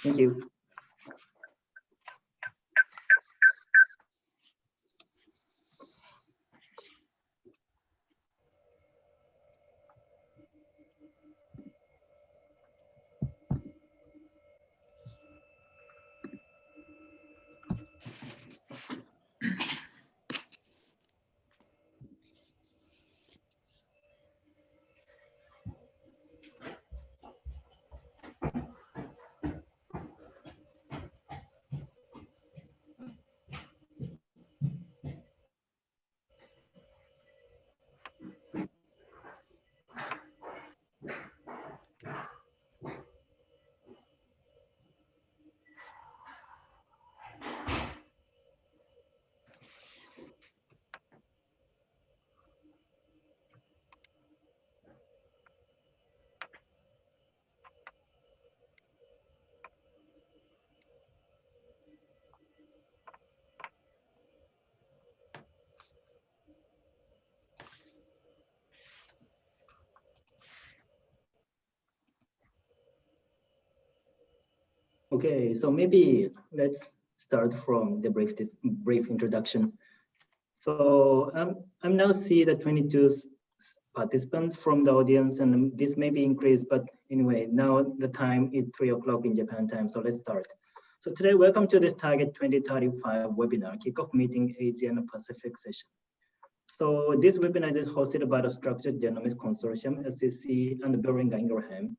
Thank you. Okay, so maybe let's start from the brief introduction. So I'm now see the 22 participants from the audience, and this may be increased, but anyway, now the time is 3 o'clock in Japan time, so let's start. So today, welcome to this Target 2035 webinar, kickoff meeting Asia and Pacific session. So this webinar is hosted by the Structured Genomics Consortium, SCC, and Boehringer Ingelheim.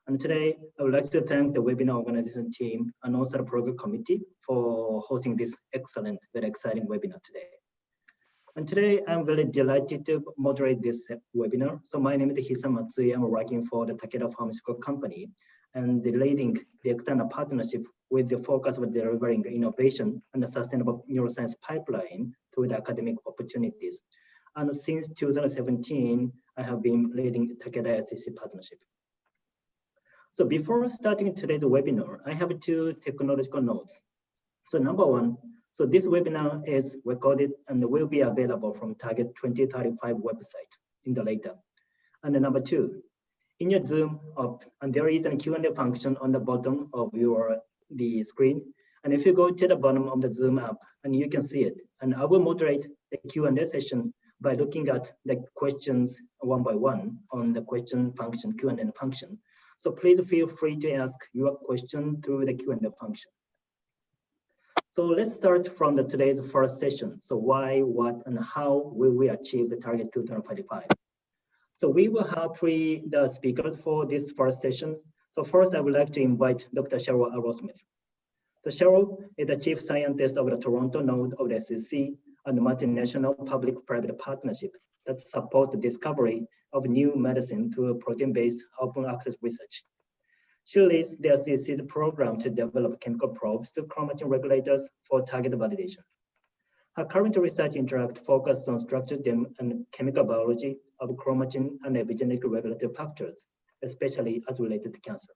And today, I would like to thank the webinar organization team and also the program committee for hosting this excellent, very exciting webinar today. And today, I'm very delighted to moderate this webinar. So my name is Hisa Matsui. I'm working for the Takeda Pharmaceutical Company and leading the external partnership with the focus of delivering innovation and the sustainable neuroscience pipeline through the academic opportunities. And since 2017, I have been leading Takeda SCC partnership. So before starting today's webinar, I have 2 technological notes. So number 1, so this webinar is recorded and will be available from Target 2035 website in the later. And number 2, in your Zoom app, and there is a Q&A function on the bottom of the screen. And if you go to the bottom of the Zoom app, and you can see it, and I will moderate the Q&A session by looking at the questions one by one on the question function, Q&A function. So please feel free to ask your question through the Q&A function. So let's start from today's first session. So why, what, and how will we achieve the Target 2035? So we will have 3 speakers for this first session. So first, I would like to invite Dr. Cheryl Arrowsmith. So Cheryl is the Chief Scientist of the Toronto node of the SCC and the multinational public-private partnership that supports the discovery of new medicine through protein-based open access research. She leads the SCC's program to develop chemical probes to chromatin regulators for target validation. Her current research focuses on structured and chemical biology of chromatin and epigenetic regulatory factors, especially as related to cancer.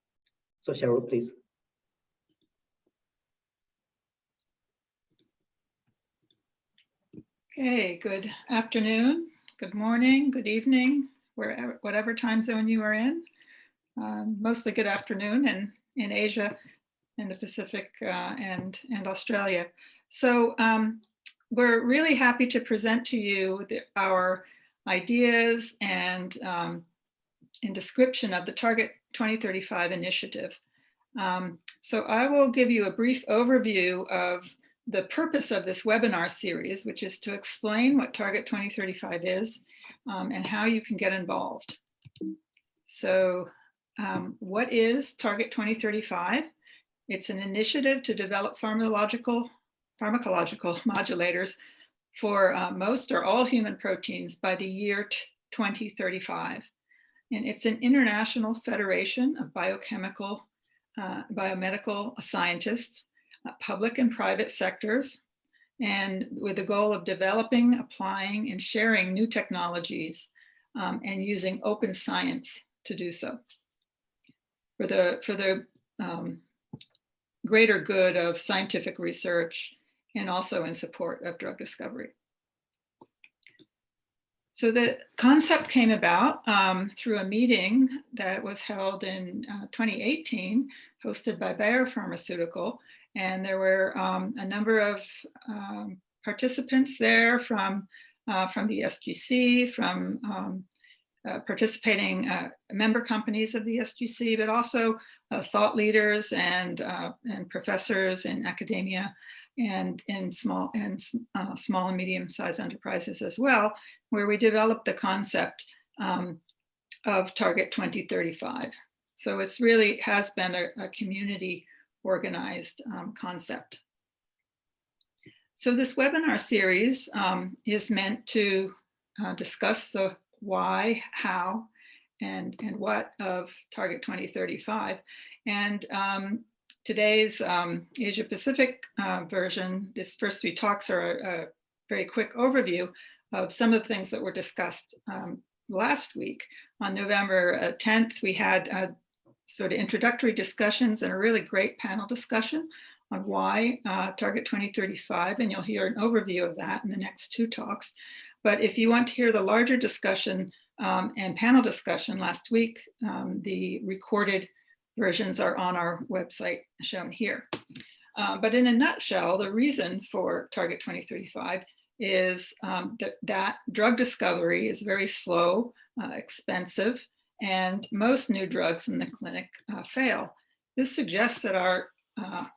So Cheryl, please. Okay, good afternoon, good morning, good evening, whatever time zone you are in. Mostly good afternoon in Asia, in the Pacific, and Australia. So we're really happy to present to you our ideas and description of the Target 2035 initiative. So I will give you a brief overview of the purpose of this webinar series, which is to explain what Target 2035 is and how you can get involved. So what is Target 2035? It's an initiative to develop pharmacological modulators for most or all human proteins by the year 2035. And it's an international federation of biomedical scientists, public and private sectors, and with the goal of developing, applying, and sharing new technologies and using open science to do so for the greater good of scientific research and also in support of drug discovery. So the concept came about through a meeting that was held in 2018, hosted by Bayer Pharmaceutical. And there were a number of participants there from the SGC, from participating member companies of the SGC, but also thought leaders and professors in academia and in small and medium-sized enterprises as well, where we developed the concept of Target 2035. So it's really has been a community organized concept. So this webinar series is meant to discuss the why, how, and what of Target 2035. And today's Asia Pacific version, these first 3 talks are a very quick overview of some of the things that were discussed last week. On November 10th, we had sort of introductory discussions and a really great panel discussion on why Target 2035, and you'll hear an overview of that in the next 2 talks. But if you want to hear the larger discussion and panel discussion last week, the recorded versions are on our website shown here. But in a nutshell, the reason for Target 2035 is that drug discovery is very slow, expensive, and most new drugs in the clinic fail. This suggests that our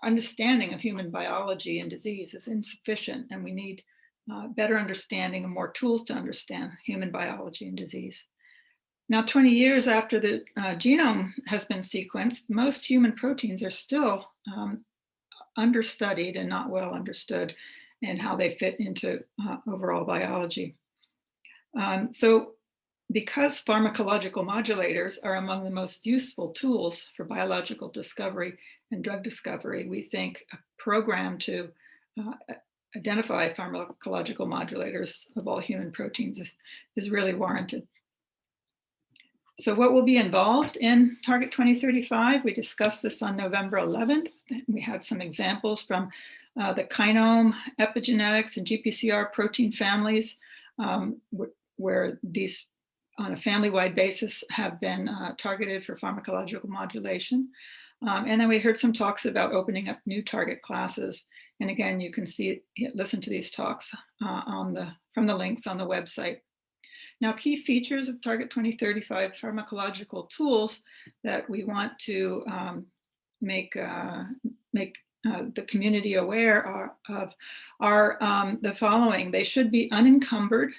understanding of human biology and disease is insufficient, and we need better understanding and more tools to understand human biology and disease. Now, 20 years after the genome has been sequenced, most human proteins are still understudied and not well understood in how they fit into overall biology. So because pharmacological modulators are among the most useful tools for biological discovery and drug discovery, we think a program to identify pharmacological modulators of all human proteins is really warranted. So what will be involved in Target 2035? We discussed this on November 11th. We had some examples from the kinome, epigenetics, and GPCR protein families, where these on a family-wide basis have been targeted for pharmacological modulation. And then we heard some talks about opening up new target classes. And again, you can listen to these talks from the links on the website. Now, key features of Target 2035 pharmacological tools that we want to make the community aware of are the following. They should be unencumbered.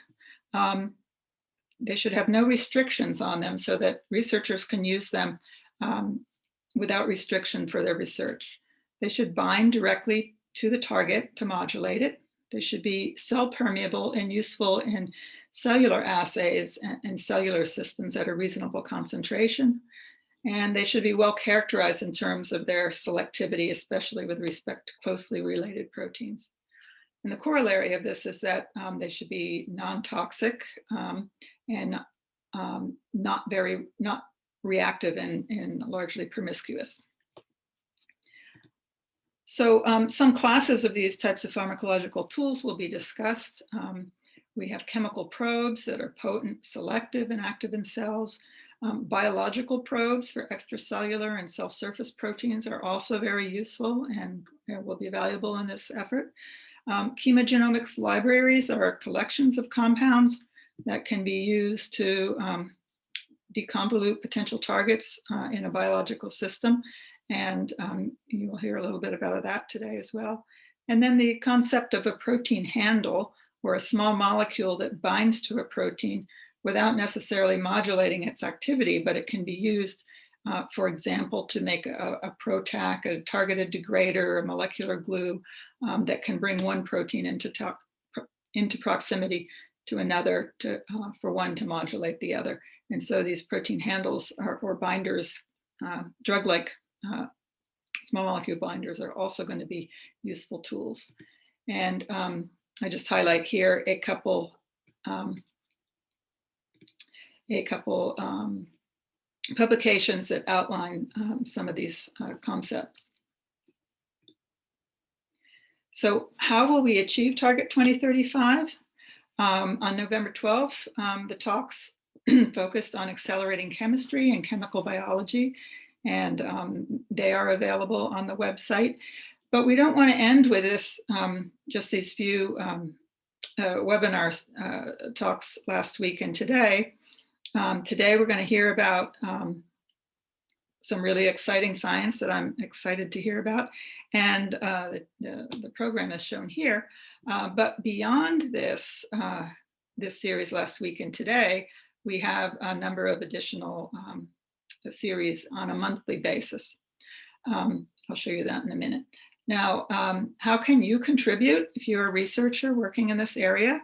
They should have no restrictions on them so that researchers can use them without restriction for their research. They should bind directly to the target to modulate it. They should be cell permeable and useful in cellular assays and cellular systems at a reasonable concentration. And they should be well characterized in terms of their selectivity, especially with respect to closely related proteins. And the corollary of this is that they should be non-toxic and not reactive and largely promiscuous. So some classes of these types of pharmacological tools will be discussed. We have chemical probes that are potent, selective, and active in cells. Biological probes for extracellular and cell surface proteins are also very useful and will be valuable in this effort. Chemogenomics libraries are collections of compounds that can be used to deconvolute potential targets in a biological system. And you will hear a little bit about that today as well. And then the concept of a protein handle, or a small molecule that binds to a protein without necessarily modulating its activity, but it can be used, for example, to make a PROTAC, a targeted degrader, a molecular glue that can bring one protein into proximity to another for one to modulate the other. And so these protein handles or binders, drug-like small molecule binders, are also going to be useful tools. And I just highlight here a couple publications that outline some of these concepts. So how will we achieve Target 2035? On November 12th, the talks focused on accelerating chemistry and chemical biology, and they are available on the website. But we don't want to end with this, just these few webinar talks last week and today. Today we're going to hear about some really exciting science that I'm excited to hear about, and the program is shown here. But beyond this, this series last week and today, we have a number of additional series on a monthly basis. I'll show you that in a minute. Now, how can you contribute if you're a researcher working in this area?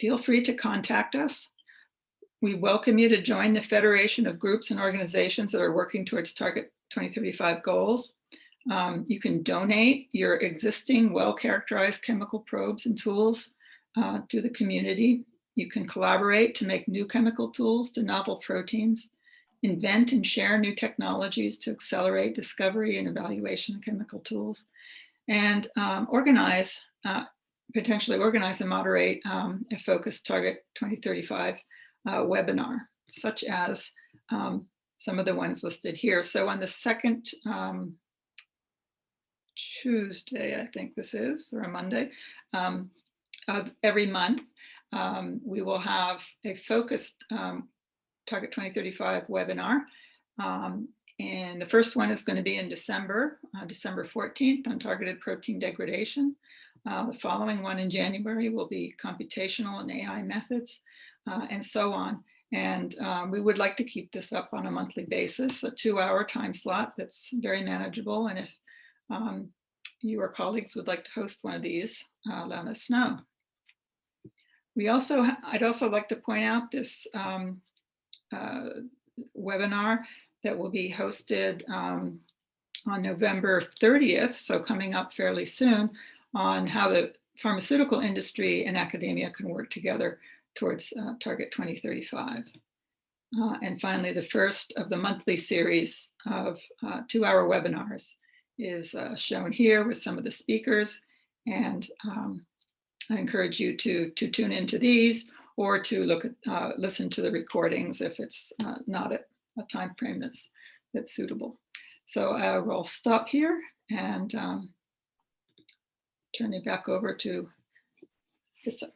Feel free to contact us. We welcome you to join the federation of groups and organizations that are working towards Target 2035 goals. You can donate your existing well-characterized chemical probes and tools to the community. You can collaborate to make new chemical tools to novel proteins, invent and share new technologies to accelerate discovery and evaluation of chemical tools, and potentially organize and moderate a focused Target 2035 webinar, such as some of the ones listed here. So on the second Tuesday, I think this is, or a Monday, of every month, we will have a focused Target 2035 webinar. And the first one is going to be in December, December 14th, on targeted protein degradation. The following one in January will be computational and AI methods, and so on. And we would like to keep this up on a monthly basis, a 2-hour time slot that's very manageable. And if you or colleagues would like to host one of these, let us know. I'd also like to point out this webinar that will be hosted on November 30th, so coming up fairly soon, on how the pharmaceutical industry and academia can work together towards Target 2035. And finally, the first of the monthly series of 2-hour webinars is shown here with some of the speakers. And I encourage you to tune into these, or to look at listen to the recordings if it's not at a time frame that's suitable. So I will stop here and turn it back over to Issa.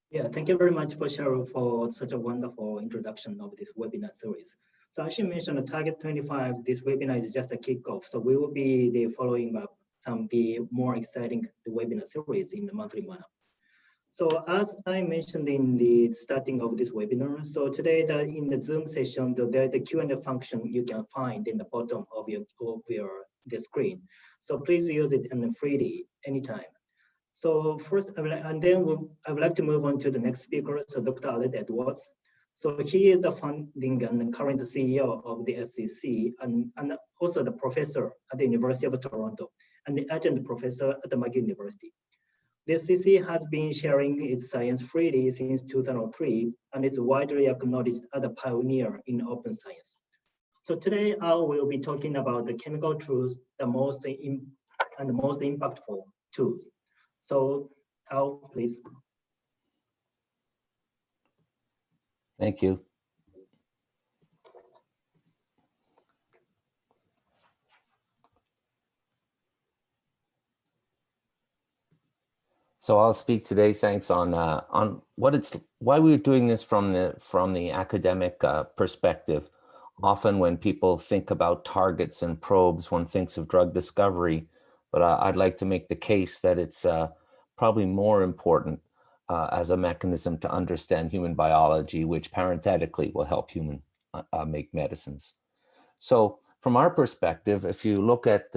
Yeah, thank you very much for Cheryl for such a wonderful introduction of this webinar series. So as you mentioned, Target 25, this webinar is just a kickoff. So we will be following up some of the more exciting webinar series in the monthly manner. So as I mentioned in the starting of this webinar, so today in the Zoom session, there's the Q&A function you can find in the bottom of the screen. So please use it freely anytime. So first, I would like to move on to the next speaker, so Dr. Aled Edwards. So he is the founding and current CEO of the SCC and also the professor at the University of Toronto and the adjunct professor at the McGill University. The SCC has been sharing its science freely since 2003 and is widely acknowledged as a pioneer in open science. So today I will be talking about the chemical tools, the most impactful tools. So Al, please. Thank you. So I'll speak today, thanks, on why we're doing this from the academic perspective. Often when people think about targets and probes, one thinks of drug discovery, but I'd like to make the case that it's probably more important as a mechanism to understand human biology, which parenthetically will help human make medicines. So from our perspective, if you look at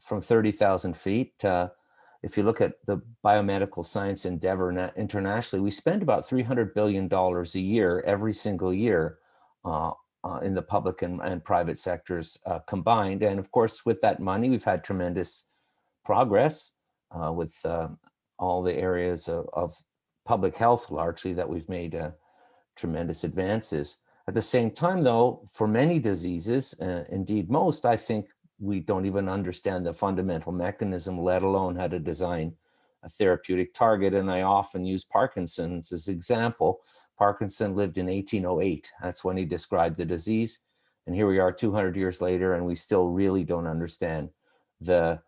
from 30,000 feet, if you look at the biomedical science endeavor internationally, we spend about $300 billion a year, every single year, in the public and private sectors combined. And of course, with that money, we've had tremendous progress with all the areas of public health, largely, that we've made tremendous advances. At the same time, though, for many diseases, indeed most, I think we don't even understand the fundamental mechanism, let alone how to design a therapeutic target. And I often use Parkinson's as example. Parkinson lived in 1808. That's when he described the disease. And here we are 200 years later, and we still really don't understand the,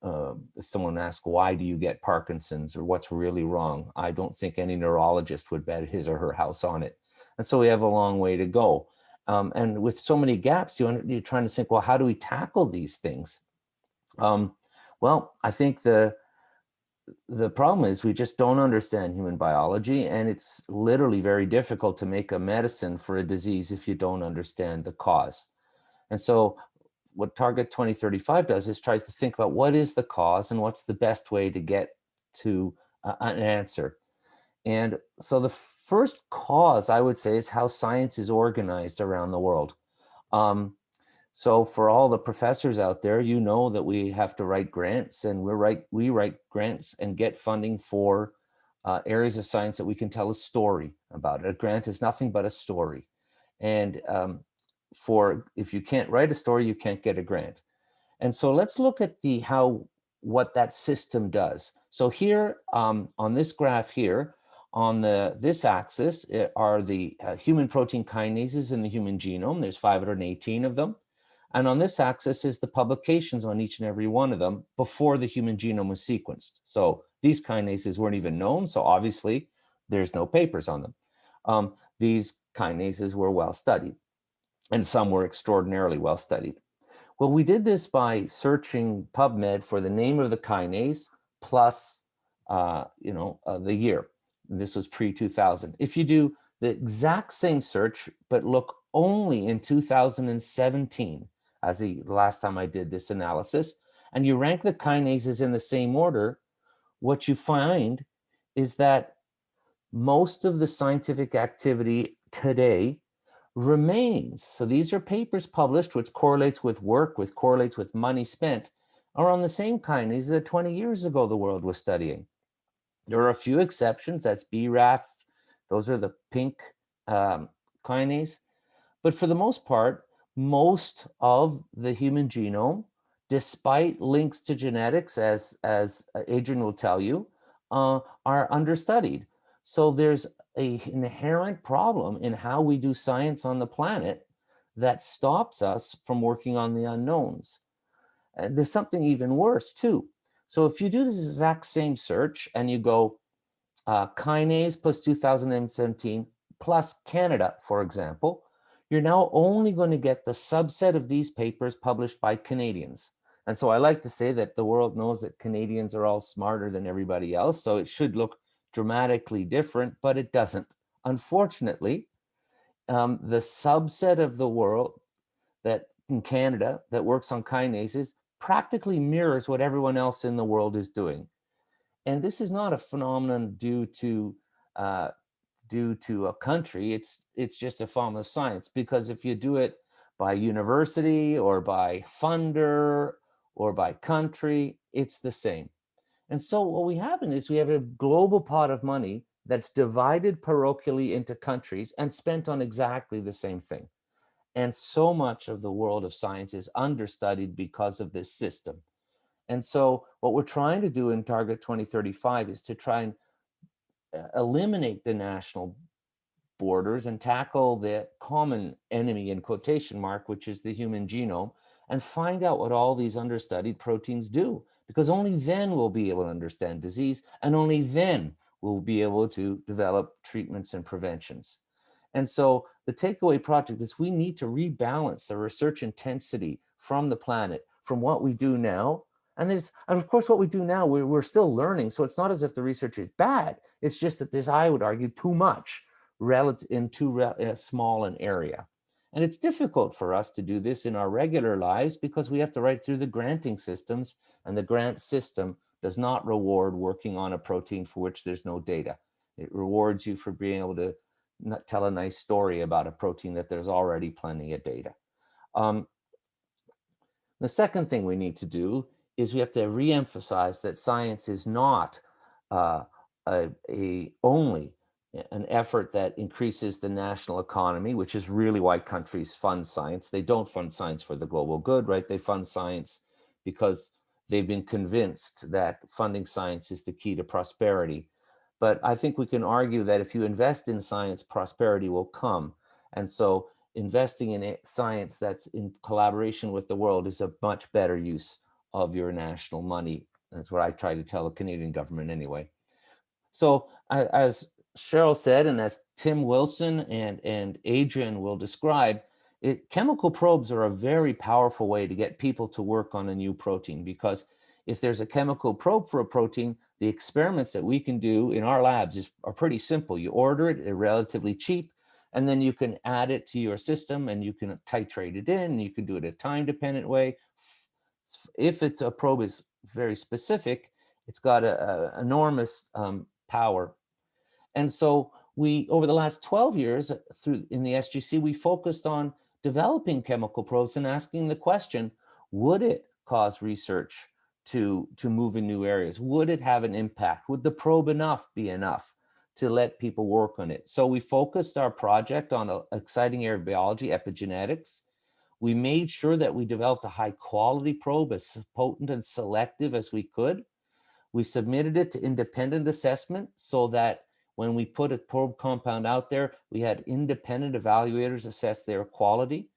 if someone asks, why do you get Parkinson's or what's really wrong? I don't think any neurologist would bet his or her house on it. And so we have a long way to go. And with so many gaps, you're trying to think, well, how do we tackle these things? Well, I think the problem is we just don't understand human biology, and it's literally very difficult to make a medicine for a disease if you don't understand the cause. And so what Target 2035 does is tries to think about what is the cause and what's the best way to get to an answer. And so the first cause, I would say, is how science is organized around the world. So for all the professors out there, you know that we have to write grants, and we write grants and get funding for areas of science that we can tell a story about. A grant is nothing but a story. And if you can't write a story, you can't get a grant. And so let's look at what that system does. So here on this graph here, on this axis are the human protein kinases in the human genome. There's 518 of them. And on this axis is the publications on each and every one of them before the human genome was sequenced. So these kinases weren't even known, so obviously there's no papers on them. These kinases were well studied, and some were extraordinarily well studied. Well, we did this by searching PubMed for the name of the kinase plus the year. This was pre-2000. If you do the exact same search, but look only in 2017, as the last time I did this analysis, and you rank the kinases in the same order, what you find is that most of the scientific activity today remains. So these are papers published, which correlates with work, which correlates with money spent, are on the same kinases that 20 years ago the world was studying. There are a few exceptions, that's BRAF, those are the pink kinase. But for the most part, most of the human genome, despite links to genetics, as Adrian will tell you, are understudied. So there's an inherent problem in how we do science on the planet that stops us from working on the unknowns. And there's something even worse too. So if you do this exact same search and you go kinase plus 2017 plus Canada, for example, you're now only going to get the subset of these papers published by Canadians. And so I like to say that the world knows that Canadians are all smarter than everybody else, so it should look dramatically different, but it doesn't. Unfortunately, the subset of the world that in Canada that works on kinases practically mirrors what everyone else in the world is doing. And this is not a phenomenon due to a country, it's just a form of science, because if you do it by university or by funder or by country, it's the same. And so what we have is we have a global pot of money that's divided parochially into countries and spent on exactly the same thing. And so much of the world of science is understudied because of this system. And so what we're trying to do in Target 2035 is to try and eliminate the national borders and tackle the common enemy in quotation mark, which is the human genome, and find out what all these understudied proteins do, because only then we'll be able to understand disease, and only then we'll be able to develop treatments and preventions. And so the takeaway project is we need to rebalance the research intensity from the planet, from what we do now. And of course, what we do now, we're still learning. So it's not as if the research is bad. It's just that there's, I would argue, too much in too small an area. And it's difficult for us to do this in our regular lives because we have to write through the granting systems, and the grant system does not reward working on a protein for which there's no data. It rewards you for being able to tell a nice story about a protein that there's already plenty of data. The second thing we need to do is we have to re-emphasize that science is not only an effort that increases the national economy, which is really why countries fund science. They don't fund science for the global good, right? They fund science because they've been convinced that funding science is the key to prosperity. But I think we can argue that if you invest in science, prosperity will come. And so investing in science that's in collaboration with the world is a much better use of your national money. That's what I try to tell the Canadian government anyway. So as Cheryl said, and as Tim Wilson and Adrian will describe, chemical probes are a very powerful way to get people to work on a new protein, because if there's a chemical probe for a protein, the experiments that we can do in our labs are pretty simple. You order it, they're relatively cheap, and then you can add it to your system and you can titrate it in. You can do it a time-dependent way. If it's a probe is very specific, it's got an enormous power. And so we, over the last 12 years in the SGC, we focused on developing chemical probes and asking the question, would it cause research to move in new areas? Would it have an impact? Would the probe be enough to let people work on it? So we focused our project on an exciting area of biology, epigenetics. We made sure that we developed a high quality probe, as potent and selective as we could. We submitted it to independent assessment so that when we put a probe compound out there, we had independent evaluators assess their quality.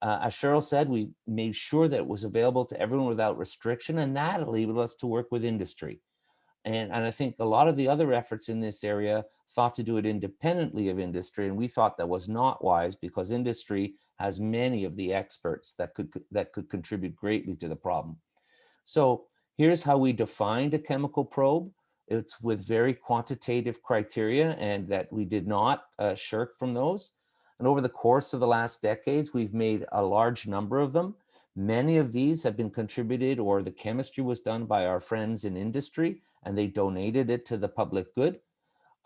As Cheryl said, we made sure that it was available to everyone without restriction, and that enabled us to work with industry. And I think a lot of the other efforts in this area thought to do it independently of industry, and we thought that was not wise, because industry has many of the experts that could contribute greatly to the problem. So here's how we defined a chemical probe. It's with very quantitative criteria, and that we did not shirk from those. And over the course of the last decades, we've made a large number of them. Many of these have been contributed, or the chemistry was done by our friends in industry, and they donated it to the public good.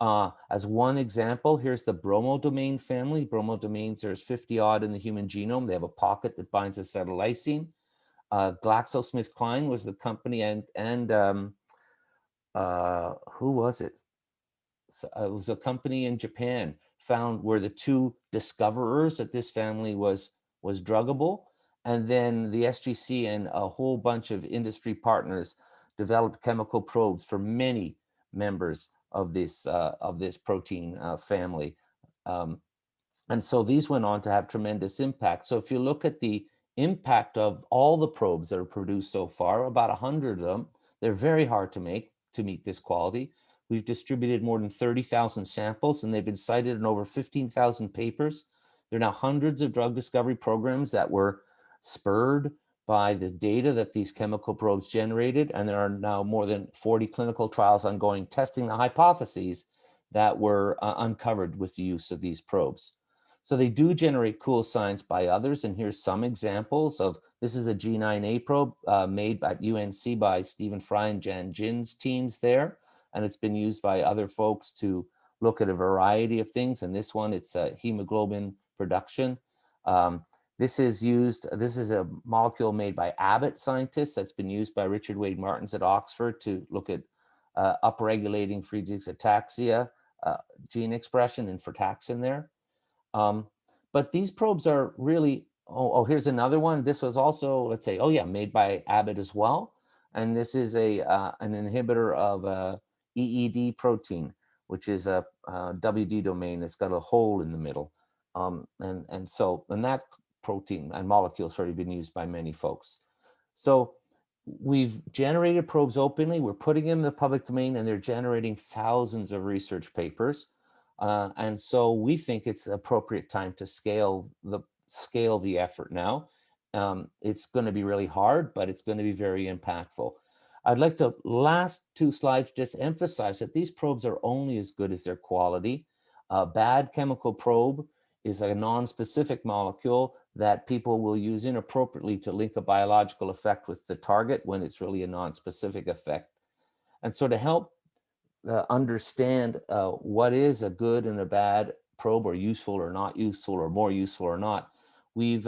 As one example, here's the BROMODOMAIN family. BROMODOMAINs, there's 50 odd in the human genome. They have a pocket that binds acetylysine. GlaxoSmithKline was the company, and who was it? It was a company in Japan, were the two discoverers that this family was druggable. And then the SGC and a whole bunch of industry partners developed chemical probes for many members of this protein family. And so these went on to have tremendous impact. So if you look at the impact of all the probes that are produced so far, about 100 of them, they're very hard to make to meet this quality. We've distributed more than 30,000 samples, and they've been cited in over 15,000 papers. There are now hundreds of drug discovery programs that were spurred by the data that these chemical probes generated, and there are now more than 40 clinical trials ongoing testing the hypotheses that were uncovered with the use of these probes. So they do generate cool science by others, and here's some examples of, this is a G9A probe made at UNC by Stephen Fry and Jan Jin's teams there, and it's been used by other folks to look at a variety of things. And this one, it's a hemoglobin production. This is a molecule made by Abbott scientists that's been used by Richard Wade Martins at Oxford to look at upregulating Friedreich's ataxia gene expression and frataxin there. But these probes are really, here's another one. This was also, let's say, made by Abbott as well. And this is an inhibitor of EED protein, which is a WD domain that's got a hole in the middle. And that protein and molecule has already been used by many folks. So we've generated probes openly, we're putting them in the public domain, and they're generating thousands of research papers. And so we think it's the appropriate time to scale the effort now. It's going to be really hard, but it's going to be very impactful. I'd like to, last two slides, just emphasize that these probes are only as good as their quality. A bad chemical probe is a non-specific molecule that people will use inappropriately to link a biological effect with the target when it's really a non-specific effect. And so to help understand what is a good and a bad probe, or useful or not useful, or more useful or not, we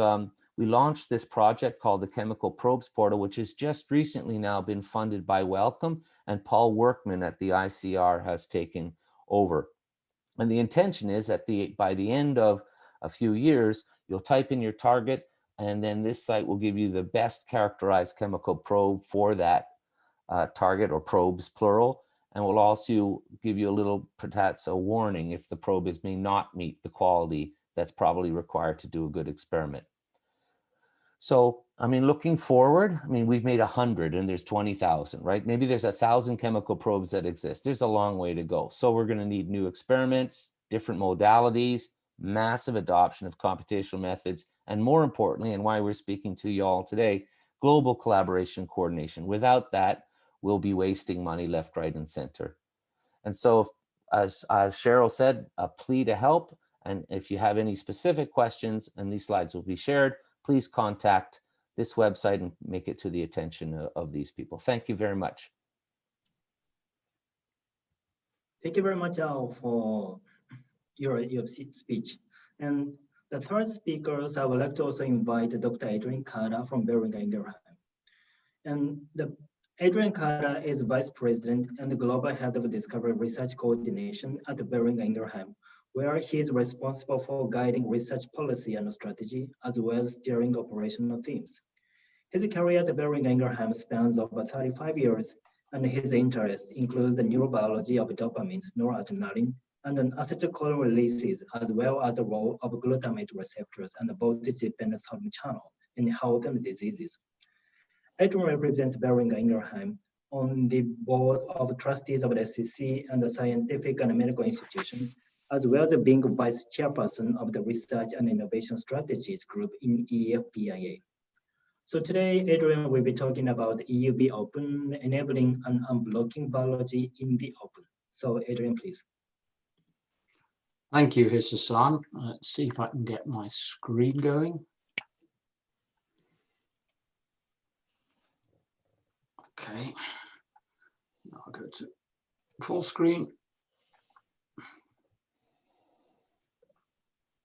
launched this project called the Chemical Probes Portal, which has just recently now been funded by Wellcome, and Paul Workman at the ICR has taken over. And the intention is that by the end of a few years, you'll type in your target, and then this site will give you the best characterized chemical probe for that target, or probes plural, and will also give you a little, perhaps a warning if the probe may not meet the quality that's probably required to do a good experiment. So, I mean, looking forward, I mean, we've made 100 and there's 20,000, right? Maybe there's 1,000 chemical probes that exist. There's a long way to go. So we're going to need new experiments, different modalities, massive adoption of computational methods, and more importantly, and why we're speaking to you all today, global collaboration coordination. Without that, we'll be wasting money left, right, and center. And so, as Cheryl said, a plea to help. And if you have any specific questions, and these slides will be shared, please contact this website and make it to the attention of these people. Thank you very much. Thank you very much, Al, for your speech. And the third speakers, I would like to also invite Dr. Adrian Carter from Boehringer Ingelheim. And Adrian Carter is Vice President and the Global Head of Discovery Research Coordination at Boehringer Ingelheim, where he is responsible for guiding research policy and strategy, as well as steering operational teams. His career at Boehringer Ingelheim spans over 35 years, and his interest includes the neurobiology of dopamine, noradrenaline, and acetylcholine releases, as well as the role of glutamate receptors and voltage-dependent sodium channels in health and diseases. Adrian represents Boehringer Ingelheim on the board of trustees of the SEC and the Scientific and Medical Institution, as well as being vice chairperson of the Research and Innovation Strategies Group in EFBIA. So today, Adrian will be talking about EUB Open, enabling and unblocking biology in the open. So Adrian, please. Thank you, Hassan. Let's see if I can get my screen going. Okay, now I'll go to full screen.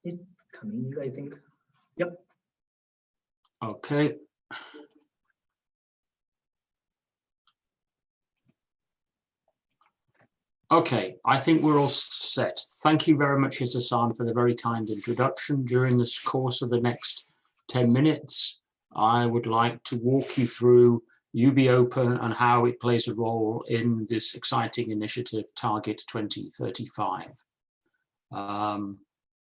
It's coming, I think. Yep. Okay. Okay, I think we're all set. Thank you very much, Hassan, for the very kind introduction. During this course of the next 10 minutes, I would like to walk you through UB Open and how it plays a role in this exciting initiative, Target 2035.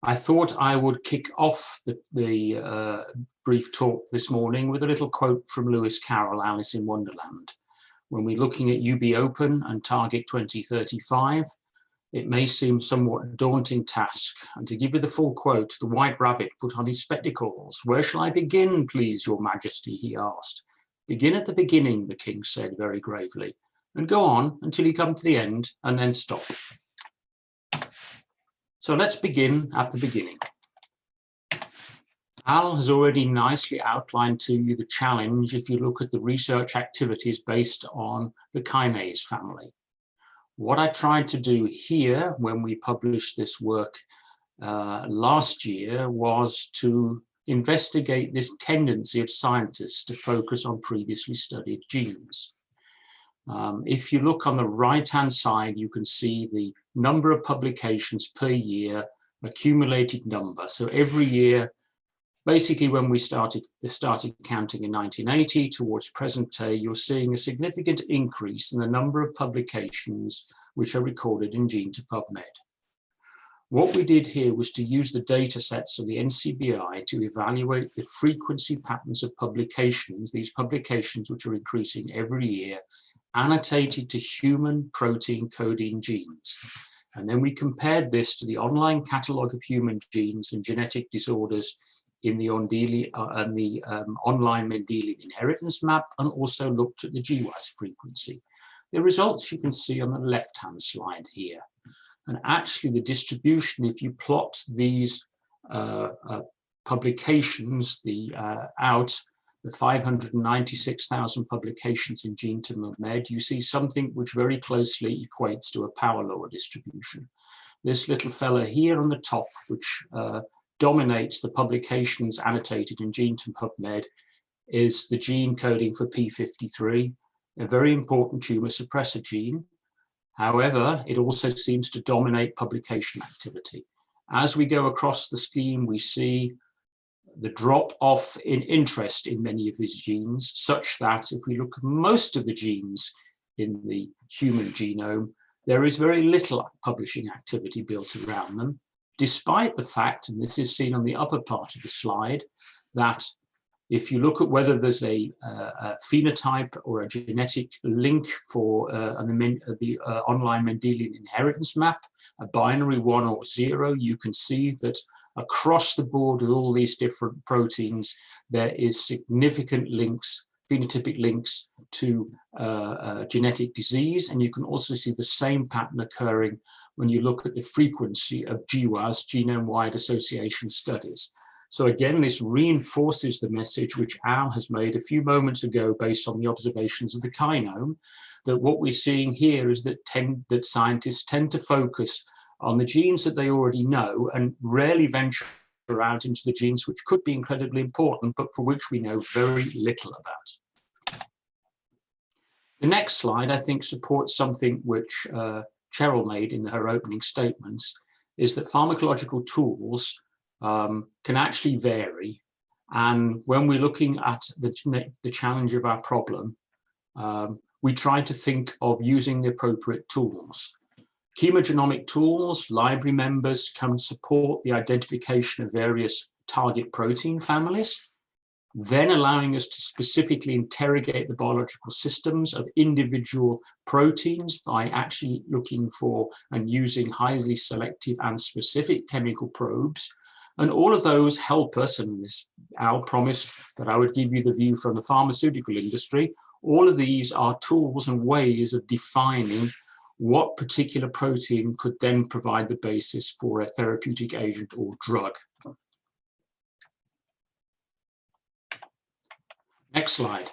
I thought I would kick off the brief talk this morning with a little quote from Lewis Carroll, Alice in Wonderland. When we're looking at UB Open and Target 2035, it may seem somewhat a daunting task. And to give you the full quote, the White Rabbit put on his spectacles. "Where shall I begin, please, your majesty?" he asked. "Begin at the beginning," the king said very gravely, "and go on until you come to the end and then stop." So let's begin at the beginning. Al has already nicely outlined to you the challenge if you look at the research activities based on the kinase family. What I tried to do here when we published this work last year was to investigate this tendency of scientists to focus on previously studied genes. If you look on the right-hand side, you can see the number of publications per year, accumulated number. So every year, basically when we started counting in 1980 towards present day, you're seeing a significant increase in the number of publications which are recorded in Gene to PubMed. What we did here was to use the data sets of the NCBI to evaluate the frequency patterns of publications, these publications which are increasing every year, annotated to human protein coding genes. And then we compared this to the online catalogue of human genes and genetic disorders in the online Mendelian inheritance map, and also looked at the GWAS frequency. The results you can see on the left-hand slide here. And actually the distribution, if you plot these publications, the 596,000 publications in Gene to PubMed, you see something which very closely equates to a power law distribution. This little fella here on the top, which dominates the publications annotated in Gene to PubMed, is the gene coding for P53, a very important tumor suppressor gene. However, it also seems to dominate publication activity. As we go across the scheme, we see drop off in interest in many of these genes, such that if we look at most of the genes in the human genome, there is very little publishing activity built around them, despite the fact, and this is seen on the upper part of the slide, that if you look at whether there's a phenotype or a genetic link for the online Mendelian inheritance map, a binary 1 or 0, you can see that across the board with all these different proteins, there is significant links, phenotypic links to genetic disease. And you can also see the same pattern occurring when you look at the frequency of GWAS, genome-wide association studies. So again, this reinforces the message which Al has made a few moments ago based on the observations of the kinome, that what we're seeing here is that scientists tend to focus on the genes that they already know and rarely venture out into the genes which could be incredibly important, but for which we know very little about. The next slide, I think, supports something which Cheryl made in her opening statements, is that pharmacological tools can actually vary. And when we're looking at the challenge of our problem, we try to think of using the appropriate tools. Chemogenomic tools, library members, can support the identification of various target protein families, then allowing us to specifically interrogate the biological systems of individual proteins by actually looking for and using highly selective and specific chemical probes. And all of those help us, and Al promised that I would give you the view from the pharmaceutical industry. All of these are tools and ways of defining what particular protein could then provide the basis for a therapeutic agent or drug. Next slide.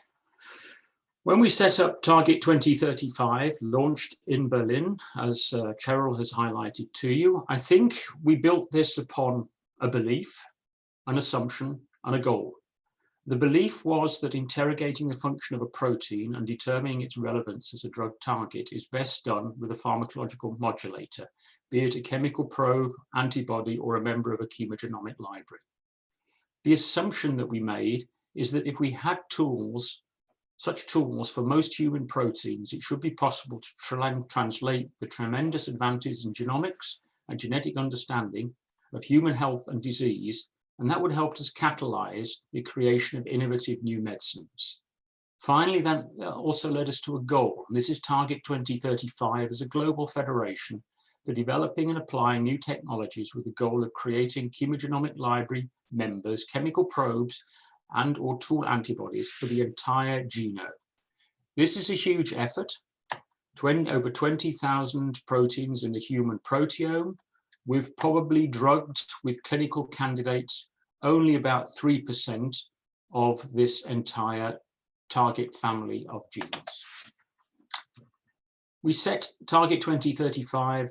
When we set up Target 2035, launched in Berlin, as Cheryl has highlighted to you, I think we built this upon a belief, an assumption, and a goal. The belief was that interrogating the function of a protein and determining its relevance as a drug target is best done with a pharmacological modulator, be it a chemical probe, antibody, or a member of a chemogenomic library. The assumption that we made is that if we had tools, such tools for most human proteins, it should be possible to translate the tremendous advances in genomics and genetic understanding of human health and disease, and that would help us catalyze the creation of innovative new medicines. Finally, that also led us to a goal, and this is Target 2035 as a global federation for developing and applying new technologies with the goal of creating chemogenomic library members, chemical probes, and or tool antibodies for the entire genome. This is a huge effort, over 20,000 proteins in the human proteome. We've probably drugged with clinical candidates only about 3% of this entire target family of genes. We set Target 2035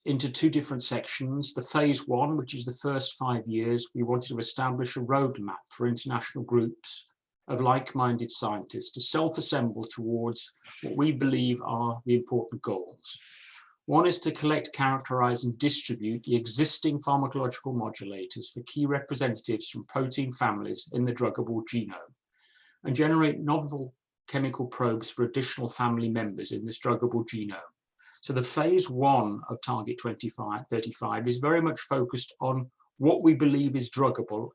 into two different sections. The phase 1, which is the first 5 years, we wanted to establish a roadmap for international groups of like-minded scientists to self-assemble towards what we believe are the important goals. One is to collect, characterize, and distribute the existing pharmacological modulators for key representatives from protein families in the druggable genome, and generate novel chemical probes for additional family members in this druggable genome. So the phase 1 of Target 2035 is very much focused on what we believe is druggable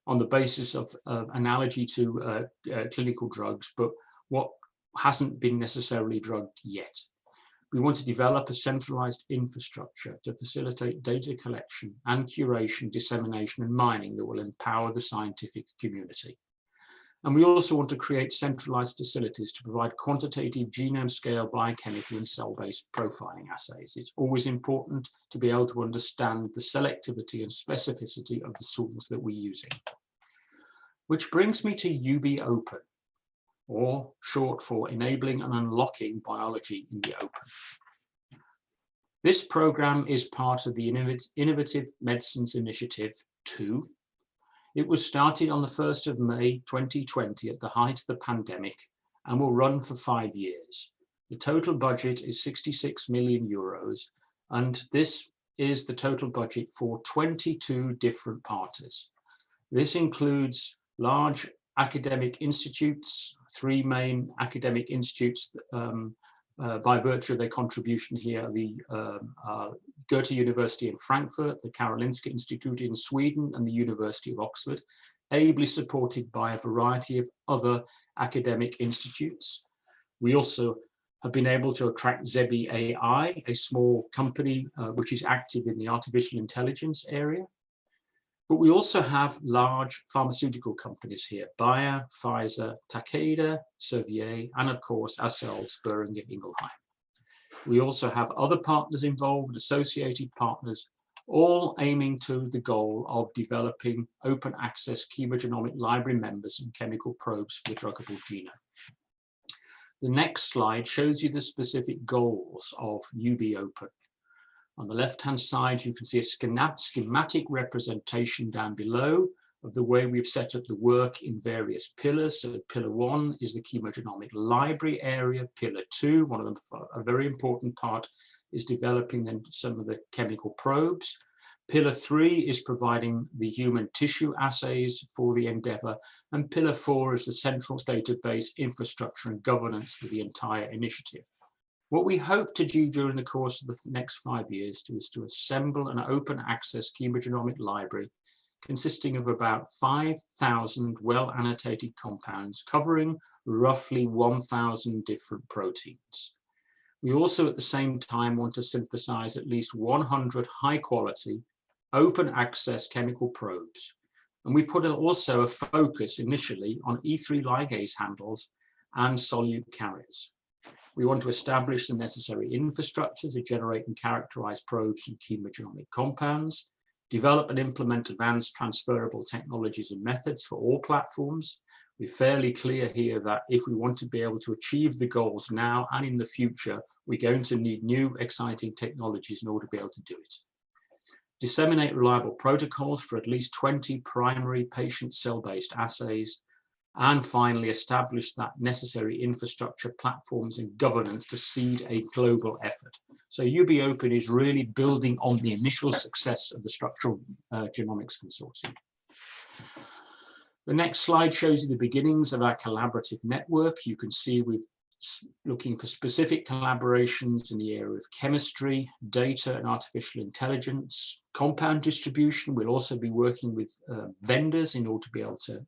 on the basis of analogy to clinical drugs, but what hasn't been necessarily drugged yet. We want to develop a centralized infrastructure to facilitate data collection and curation, dissemination, and mining that will empower the scientific community. And we also want to create centralized facilities to provide quantitative genome-scale biochemical and cell-based profiling assays. It's always important to be able to understand the selectivity and specificity of the tools that we're using. Which brings me to UB Open, or short for Enabling and Unlocking Biology in the Open. This program is part of the Innovative Medicines Initiative 2. It was started on the 1st of May 2020 at the height of the pandemic and will run for 5 years. The total budget is 66 million euros, and this is the total budget for 22 different parties. This includes large academic institutes, 3 main academic institutes by virtue of their contribution here, the Goethe University in Frankfurt, the Karolinska Institute in Sweden, and the University of Oxford, ably supported by a variety of other academic institutes. We also have been able to attract Zebi AI, a small company which is active in the artificial intelligence area. But we also have large pharmaceutical companies here, Bayer, Pfizer, Takeda, Servier, and of course ourselves, Boehringer Ingelheim. We also have other partners involved, associated partners, all aiming to the goal of developing open access chemogenomic library members and chemical probes for the druggable genome. The next slide shows you the specific goals of UB Open. On the left-hand side, you can see a schematic representation down below of the way we've set up the work in various pillars. So pillar 1 is the chemogenomic library area. Pillar 2, one of them, a very important part, is developing then some of the chemical probes. Pillar 3 is providing the human tissue assays for the endeavor. And pillar 4 is the central database infrastructure and governance for the entire initiative. What we hope to do during the course of the next 5 years is to assemble an open access chemogenomic library consisting of about 5,000 well-annotated compounds covering roughly 1,000 different proteins. We also at the same time want to synthesize at least 100 high-quality open access chemical probes. And we put also a focus initially on E3 ligase handles and solute carriers. We want to establish the necessary infrastructure to generate and characterize probes and chemogenomic compounds, develop and implement advanced transferable technologies and methods for all platforms. We're fairly clear here that if we want to be able to achieve the goals now and in the future, we're going to need new exciting technologies in order to be able to do it. Disseminate reliable protocols for at least 20 primary patient cell-based assays, and finally establish that necessary infrastructure, platforms and governance to seed a global effort. So UB Open is really building on the initial success of the Structural Genomics Consortium. The next slide shows you the beginnings of our collaborative network. You can see we're looking for specific collaborations in the area of chemistry, data and artificial intelligence, compound distribution. We'll also be working with vendors in order to be able to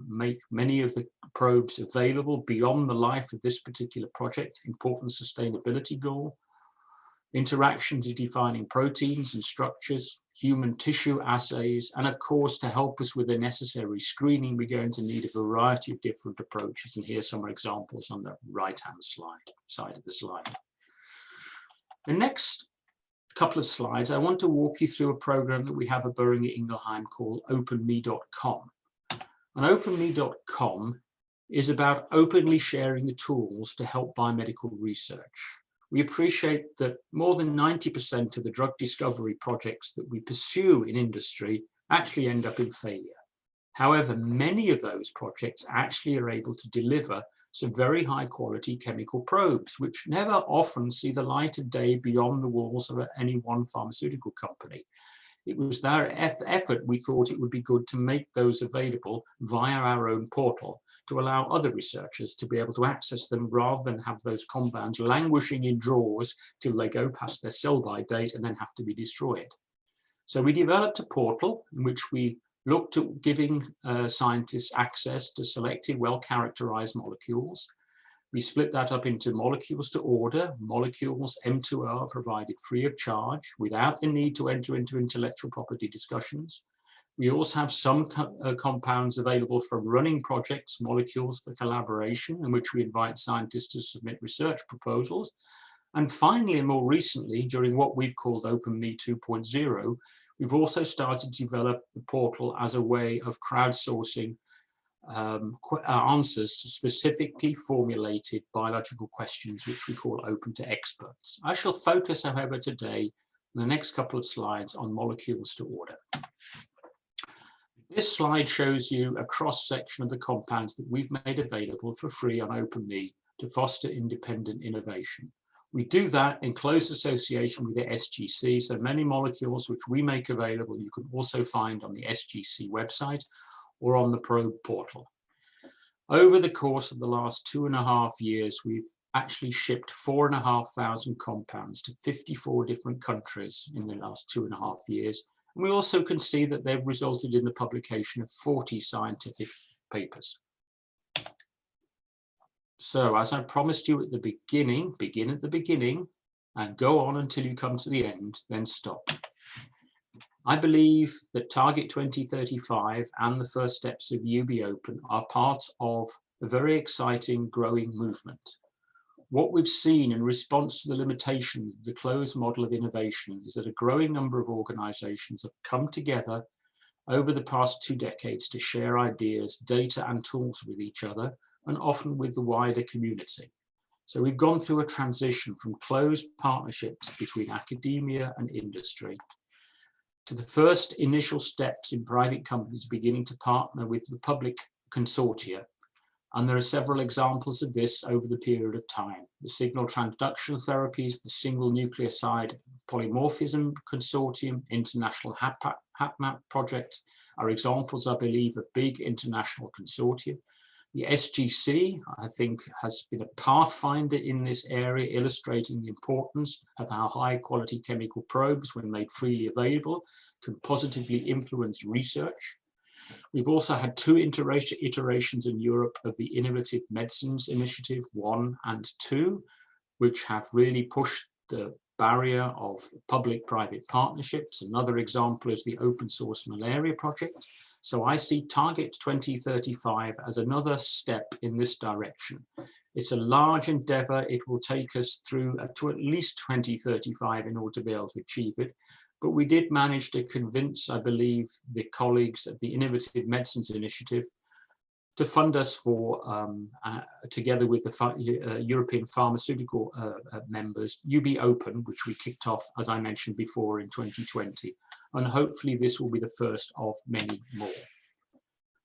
make many of the probes available beyond the life of this particular project, important sustainability goal. Interactions in defining proteins and structures, human tissue assays, and of course, to help us with the necessary screening, we're going to need a variety of different approaches. And here's some examples on the right-hand side of the slide. The next couple of slides, I want to walk you through a program that we have at Boehringer Ingelheim called openme.com. And openme.com is about openly sharing the tools to help biomedical research. We appreciate that more than 90% of the drug discovery projects that we pursue in industry actually end up in failure. However, many of those projects actually are able to deliver some very high quality chemical probes, which never often see the light of day beyond the walls of any one pharmaceutical company. It was their effort we thought it would be good to make those available via our own portal, to allow other researchers to be able to access them rather than have those compounds languishing in drawers till they go past their sell-by date and then have to be destroyed. So we developed a portal in which we looked at giving scientists access to selected, well-characterized molecules. We split that up into molecules to order, molecules M2O are provided free of charge without the need to enter into intellectual property discussions. We also have some compounds available from running projects, molecules for collaboration, in which we invite scientists to submit research proposals. And finally, and more recently, during what we've called OpenMe 2.0, we've also started to develop the portal as a way of crowdsourcing answers to specifically formulated biological questions, which we call open to experts. I shall focus, however, today in the next couple of slides on molecules to order. This slide shows you a cross-section of the compounds that we've made available for free on OpenMe to foster independent innovation. We do that in close association with the SGC, so many molecules which we make available you can also find on the SGC website, or on the probe portal. Over the course of the last 2.5 years, we've actually shipped 4,500 compounds to 54 different countries in the last 2.5 years. And we also can see that they've resulted in the publication of 40 scientific papers. So as I promised you at the beginning, begin at the beginning and go on until you come to the end, then stop. I believe that Target 2035 and the first steps of UB Open are part of a very exciting growing movement. What we've seen in response to the limitations of the closed model of innovation is that a growing number of organizations have come together over the past 2 decades to share ideas, data, and tools with each other, and often with the wider community. So we've gone through a transition from closed partnerships between academia and industry to the first initial steps in private companies beginning to partner with the public consortia. And there are several examples of this over the period of time. The signal transduction therapies, the single nucleoside polymorphism consortium, international HapMap project are examples, I believe, of big international consortia. The SGC, I think, has been a pathfinder in this area, illustrating the importance of how high quality chemical probes, when made freely available, can positively influence research. We've also had 2 iterations in Europe of the Innovative Medicines Initiative 1 and 2, which have really pushed the barrier of public-private partnerships. Another example is the open source malaria project. So I see Target 2035 as another step in this direction. It's a large endeavor. It will take us through to at least 2035 in order to be able to achieve it. But we did manage to convince, I believe, the colleagues at the Innovative Medicines Initiative to fund us for, together with the European pharmaceutical members, UB Open, which we kicked off, as I mentioned before, in 2020. And hopefully this will be the first of many more.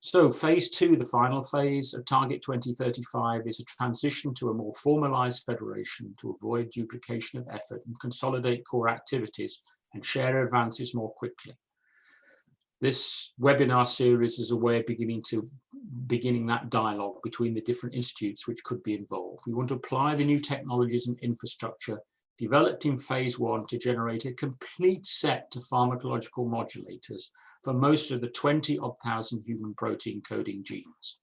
So phase 2, the final phase of Target 2035, is a transition to a more formalized federation to avoid duplication of effort and consolidate core activities and share advances more quickly. This webinar series is a way of beginning that dialogue between the different institutes which could be involved. We want to apply the new technologies and infrastructure developed in phase 1 to generate a complete set of pharmacological modulators for most of the 20,000 human protein coding genes.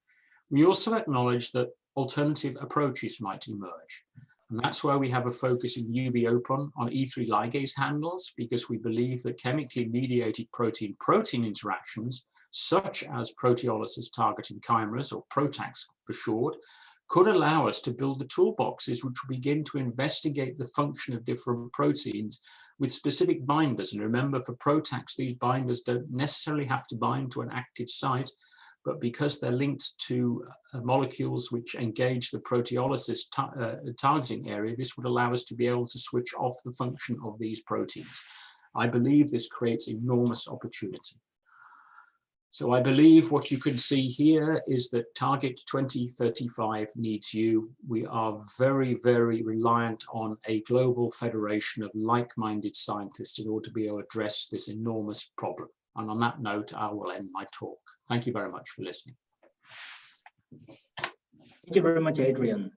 We also acknowledge that alternative approaches might emerge. And that's why we have a focus in UB Open on E3 ligase handles, because we believe that chemically mediated protein-protein interactions, such as proteolysis targeting chimeras, or PROTACs for short, could allow us to build the toolboxes which will begin to investigate the function of different proteins with specific binders. And remember, for PROTACs, these binders don't necessarily have to bind to an active site, but because they're linked to molecules which engage the proteolysis targeting area, this would allow us to be able to switch off the function of these proteins. I believe this creates enormous opportunity. So I believe what you can see here is that Target 2035 needs you. We are very, very reliant on a global federation of like-minded scientists in order to be able to address this enormous problem. And on that note, I will end my talk. Thank you very much for listening. Thank you very much, Adrian.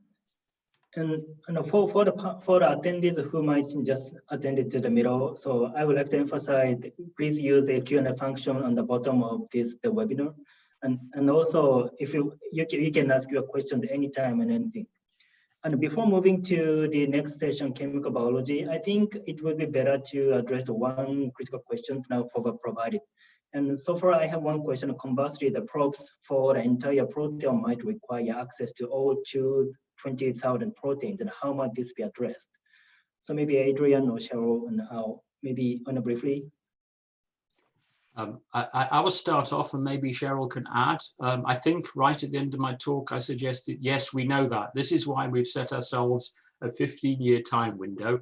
And for the attendees who might just attend to the middle, so I would like to emphasize, please use the Q&A function on the bottom of the webinar. And also, if you can ask your questions anytime and anything. And before moving to the next session, chemical biology, I think it would be better to address the one critical question now provided. And so far, I have one question. Conversely, the probes for the entire proteome might require access to all 20,000 proteins, and how might this be addressed? So maybe Adrian or Cheryl, and how, maybe briefly. I will start off and maybe Cheryl can add. I think right at the end of my talk, I suggested, yes, we know that. This is why we've set ourselves a 15-year time window,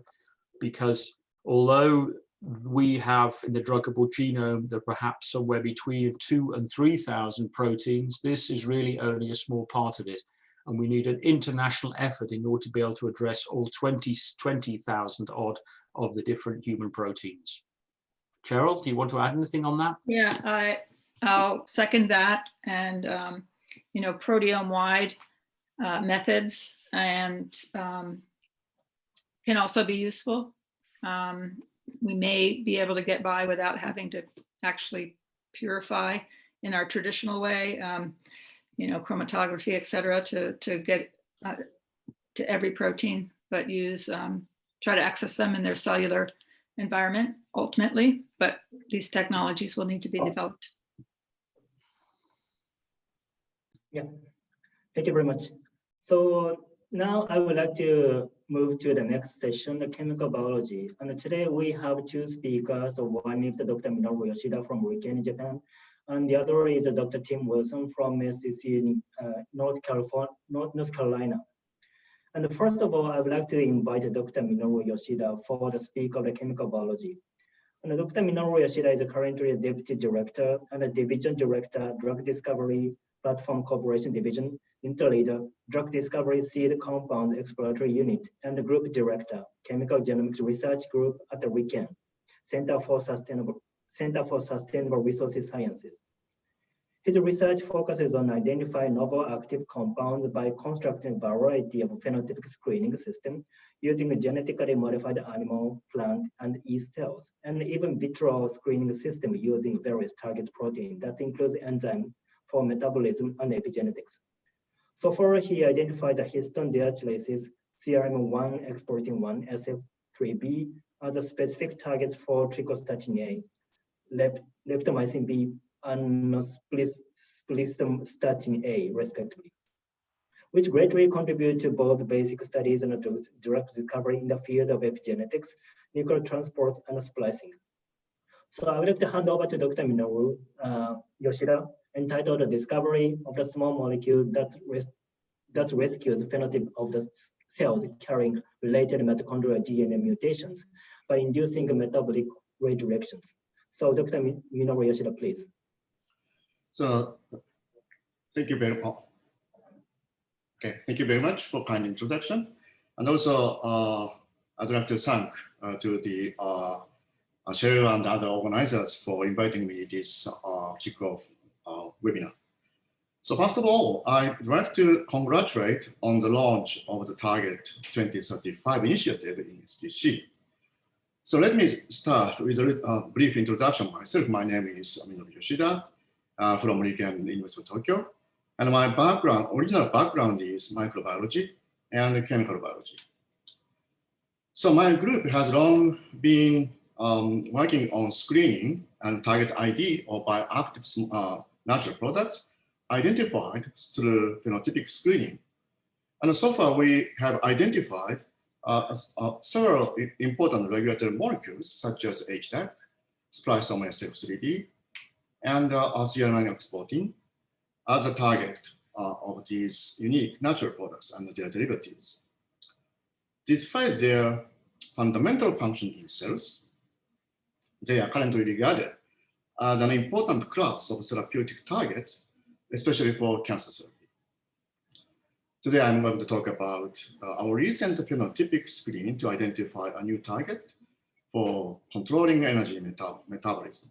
because although we have in the druggable genome that perhaps somewhere between 2,000 and 3,000 proteins, this is really only a small part of it. And we need an international effort in order to be able to address all 20,000 odd of the different human proteins. Cheryl, do you want to add anything on that? Yeah, I'll second that. And, proteome-wide methods and can also be useful. We may be able to get by without having to actually purify in our traditional way, chromatography, et cetera, to get to every protein, but try to access them in their cellular environment ultimately, but these technologies will need to be developed. Yeah, thank you very much. So now I would like to move to the next session, the chemical biology. And today we have two speakers. So one is Dr. Minoru Yoshida from Riken, Japan, and the other is Dr. Tim Wilson from SCC in North Carolina. And first of all, I would like to invite Dr. Minoru Yoshida for the speak of the chemical biology. And Dr. Minoru Yoshida is currently a Deputy Director and a Division Director, Drug Discovery Platform Corporation Division, Interleader, Drug Discovery Seed Compound Exploratory Unit, and the Group Director, Chemical Genomics Research Group at the RIKEN, Center for Sustainable Resources Sciences. His research focuses on identifying novel active compounds by constructing a variety of phenotypic screening systems using genetically modified animal, plant, and yeast cells, and even vitro screening system using various target proteins that includes enzyme for metabolism and epigenetics. So far, he identified the histone deacylases, CRM1 exporting 1, SF3B as a specific targets for trichostatin A, leptomycin B, and splistatin A, respectively, which greatly contribute to both basic studies and drug discovery in the field of epigenetics, nuclear transport, and splicing. So I would like to hand over to Dr. Minoru Yoshida, entitled "The Discovery of the Small Molecule that Rescues the Phenotype of the Cells Carrying Related Mitochondrial DNA Mutations by Inducing Metabolic Redirections." So Dr. Minoru Yoshida, please. So thank you very much. Okay, thank you very much for kind introduction. And also, I'd like to thank to the Cheryl and other organizers for inviting me this kickoff webinar. So first of all, I'd like to congratulate on the launch of the Target 2035 initiative in SDC. So let me start with a brief introduction myself. My name is Minoru Yoshida from Riken University of Tokyo. And my original background is microbiology and chemical biology. So my group has long been working on screening and target ID of bioactive natural products identified through phenotypic screening. And so far we have identified several important regulatory molecules such as HDAC, spliceome SF3B, and CRM1 exporting as a target of these unique natural products and their derivatives. Despite their fundamental function in cells, they are currently regarded as an important class of therapeutic targets, especially for cancer therapy. Today, I'm going to talk about our recent phenotypic screening to identify a new target for controlling energy metabolism.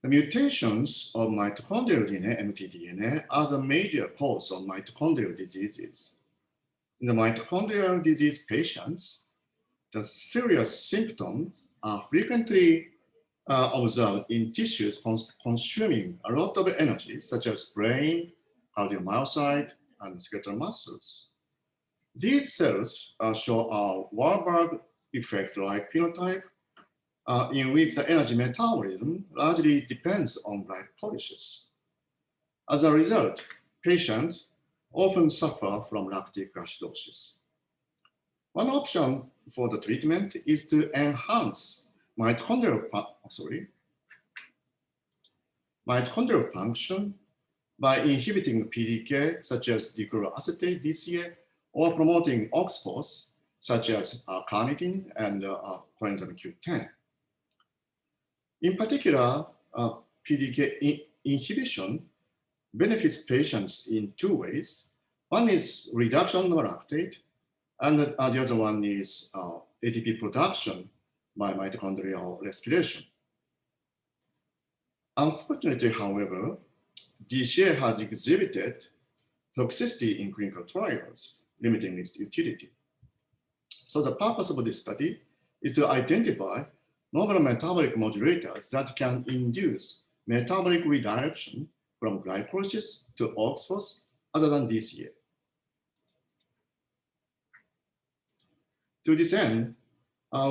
The mutations of mitochondrial DNA, mtDNA, are the major cause of mitochondrial diseases. In the mitochondrial disease patients, the serious symptoms are frequently observed in tissues consuming a lot of energy, such as brain, cardiomyocyte, and skeletal muscles. These cells show a Warburg effect-like phenotype in which the energy metabolism largely depends on glycolysis. As a result, patients often suffer from lactic acidosis. One option for the treatment is to enhance mitochondrial function by inhibiting PDK, such as dichloroacetate, DCA, or promoting OXPHOS, such as carnitine and coenzyme Q10. In particular, PDK inhibition benefits patients in two ways. One is reduction of lactate, and the other one is ATP production by mitochondrial respiration. Unfortunately, however, DCA has exhibited toxicity in clinical trials, limiting its utility. So the purpose of this study is to identify novel metabolic modulators that can induce metabolic redirection from glycolysis to OXPHOS other than DCA. To this end,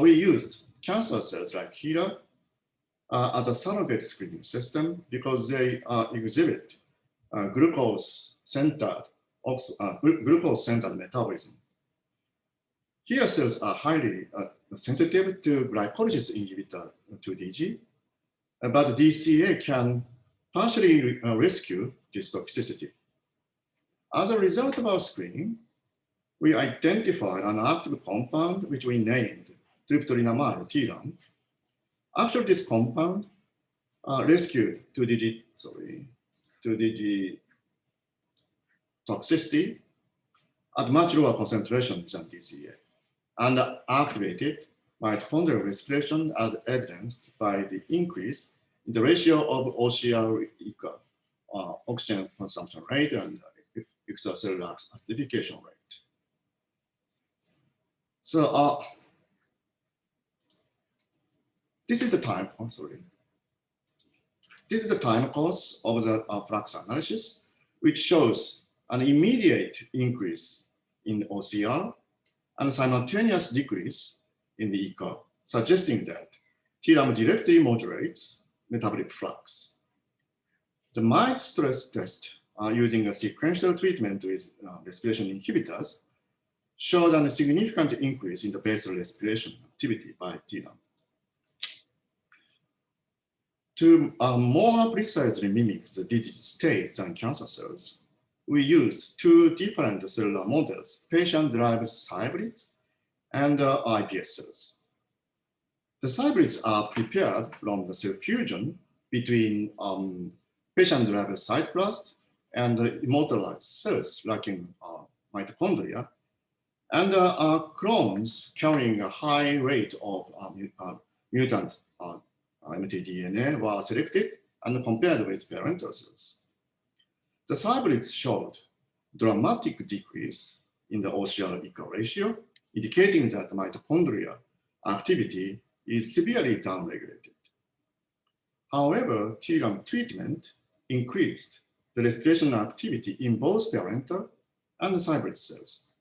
we used cancer cells like HeLa as a surrogate screening system because they exhibit glucose-centered metabolism. HeLa cells are highly sensitive to glycolysis inhibitor 2DG, but DCA can partially rescue this toxicity. As a result of our screening, we identified an active compound which we named tryptolinamide TRAM. Actually, this compound rescued 2DG toxicity at much lower concentrations than DCA and activated mitochondrial respiration as evidenced by the increase in the ratio of OCR equal oxygen consumption rate and extracellular acidification rate. So this is the time, This is the time course of the flux analysis, which shows an immediate increase in OCR and simultaneous decrease in the ECO, suggesting that TRAM directly modulates metabolic flux. The mild stress test using a sequential treatment with respiration inhibitors showed a significant increase in the basal respiration activity by TRAM. To more precisely mimic the disease states than cancer cells, we used two different cellular models, patient-derived hybrids and iPS cells. The hybrids are prepared from the cell fusion between patient-derived cytoplast and immortalized cells lacking mitochondria, and clones carrying a high rate of mutant mtDNA were selected and compared with parental cells. The hybrids showed dramatic decrease in the OCR-ECO ratio, indicating that mitochondrial activity is severely downregulated. However, TRAM treatment increased the respiration activity in both parental and hybrid cells.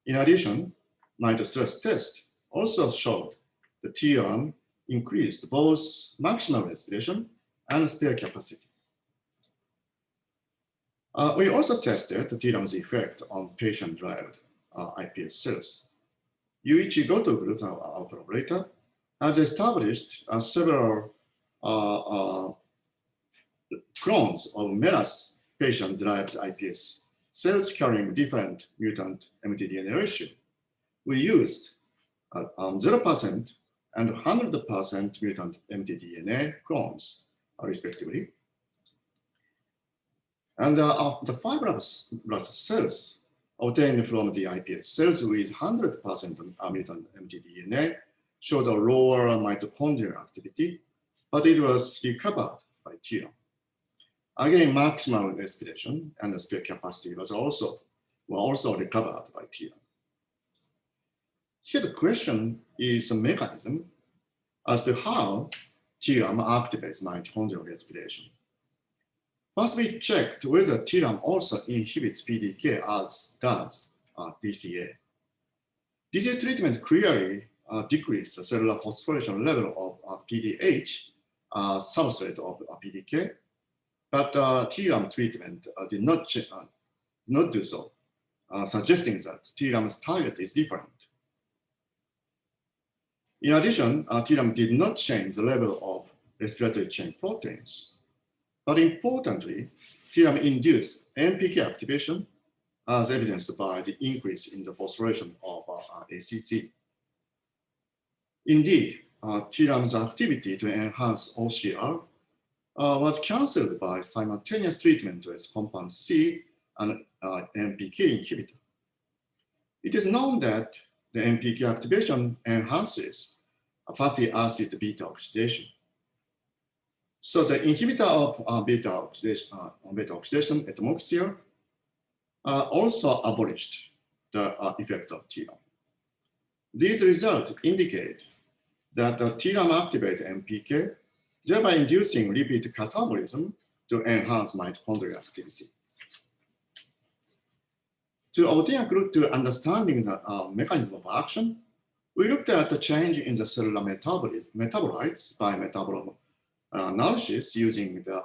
In addition, mitostress test also showed the TRAM increased both maximal respiration and spare capacity. We also tested the TRAM's effect on patient-derived iPS cells. Yuichi Goto group, our collaborator, has established several clones of MENAS patient-derived iPS cells carrying different mutant mtDNA ratio. We used 0% and 100% mutant mtDNA clones, respectively. And the fibrous cells obtained from the iPS cells with 100% mutant mtDNA showed a lower mitochondrial activity, but it was recovered by TRAM. Again, maximal respiration and the spare capacity were also recovered by TRAM. Here the question is the mechanism as to how TRAM activates mitochondrial respiration. First, we checked whether TRAM also inhibits PDK as does DCA. DCA treatment clearly decreased the cellular phosphorylation level of PDH, substrate of PDK, but TRAM treatment did not do so, suggesting that TRAM's target is different. In addition, TRAM did not change the level of respiratory chain proteins. But importantly, TRAM induced MPK activation as evidenced by the increase in the phosphorylation of ACC. Indeed, TRAM's activity to enhance OCR was cancelled by simultaneous treatment with compound C and MPK inhibitor. It is known that the MPK activation enhances fatty acid beta oxidation. So the inhibitor of beta oxidation etomoxia also abolished the effect of TRAM. These results indicate that the TRAM activates MPK, thereby inducing lipid catabolism to enhance mitochondrial activity. To obtain a clue to understanding the mechanism of action, we looked at the change in the cellular metabolites by metabolome analysis using the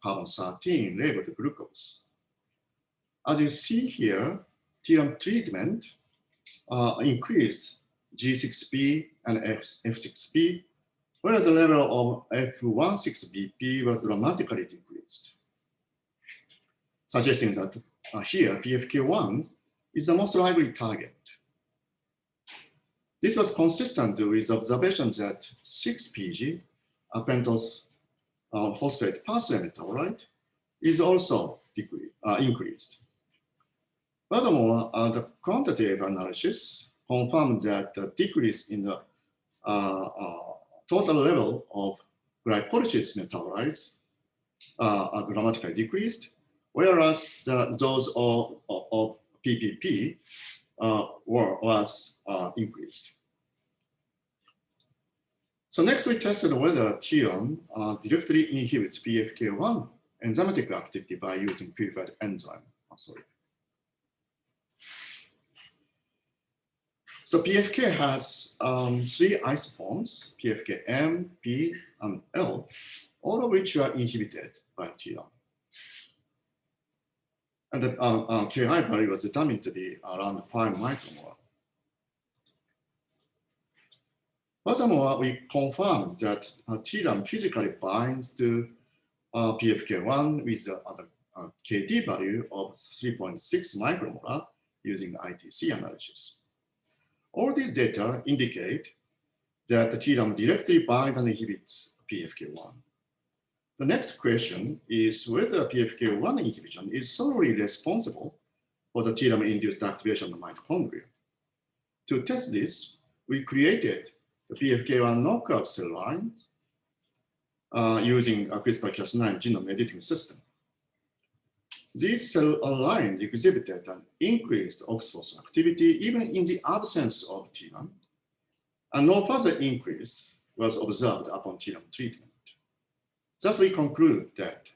carbon-13 labeled glucose. As you see here, TRAM treatment increased G6P and F6P, whereas the level of F16BP was dramatically decreased, suggesting that here PFK1 is the most likely target. This was consistent with observations that 6-PG, a pentose phosphate pathway metabolite, is also increased. Furthermore, the quantitative analysis confirmed that the decrease in the total level of glycolysis metabolites are dramatically decreased, whereas those of PPP was increased. So next we tested whether TRAM directly inhibits PFK1 enzymatic activity by using purified enzyme. So PFK has 3 isoforms, PFKM, P, and L, all of which are inhibited by TRAM. And the Ki value was determined to be around 5 micromolar. Furthermore, we confirmed that TRAM physically binds to PFK1 with a KT value of 3.6 micromolar using ITC analysis. All these data indicate that the TRAM directly binds and inhibits PFK1. The next question is whether PFK1 inhibition is solely responsible for the TRAM-induced activation of mitochondria. To test this, we created the PFK1 knockout cell lines using a CRISPR-Cas9 genome editing system. These cell lines exhibited an increased OXPHOS activity even in the absence of TRAM, and no further increase was observed upon TRAM treatment. Thus, we conclude that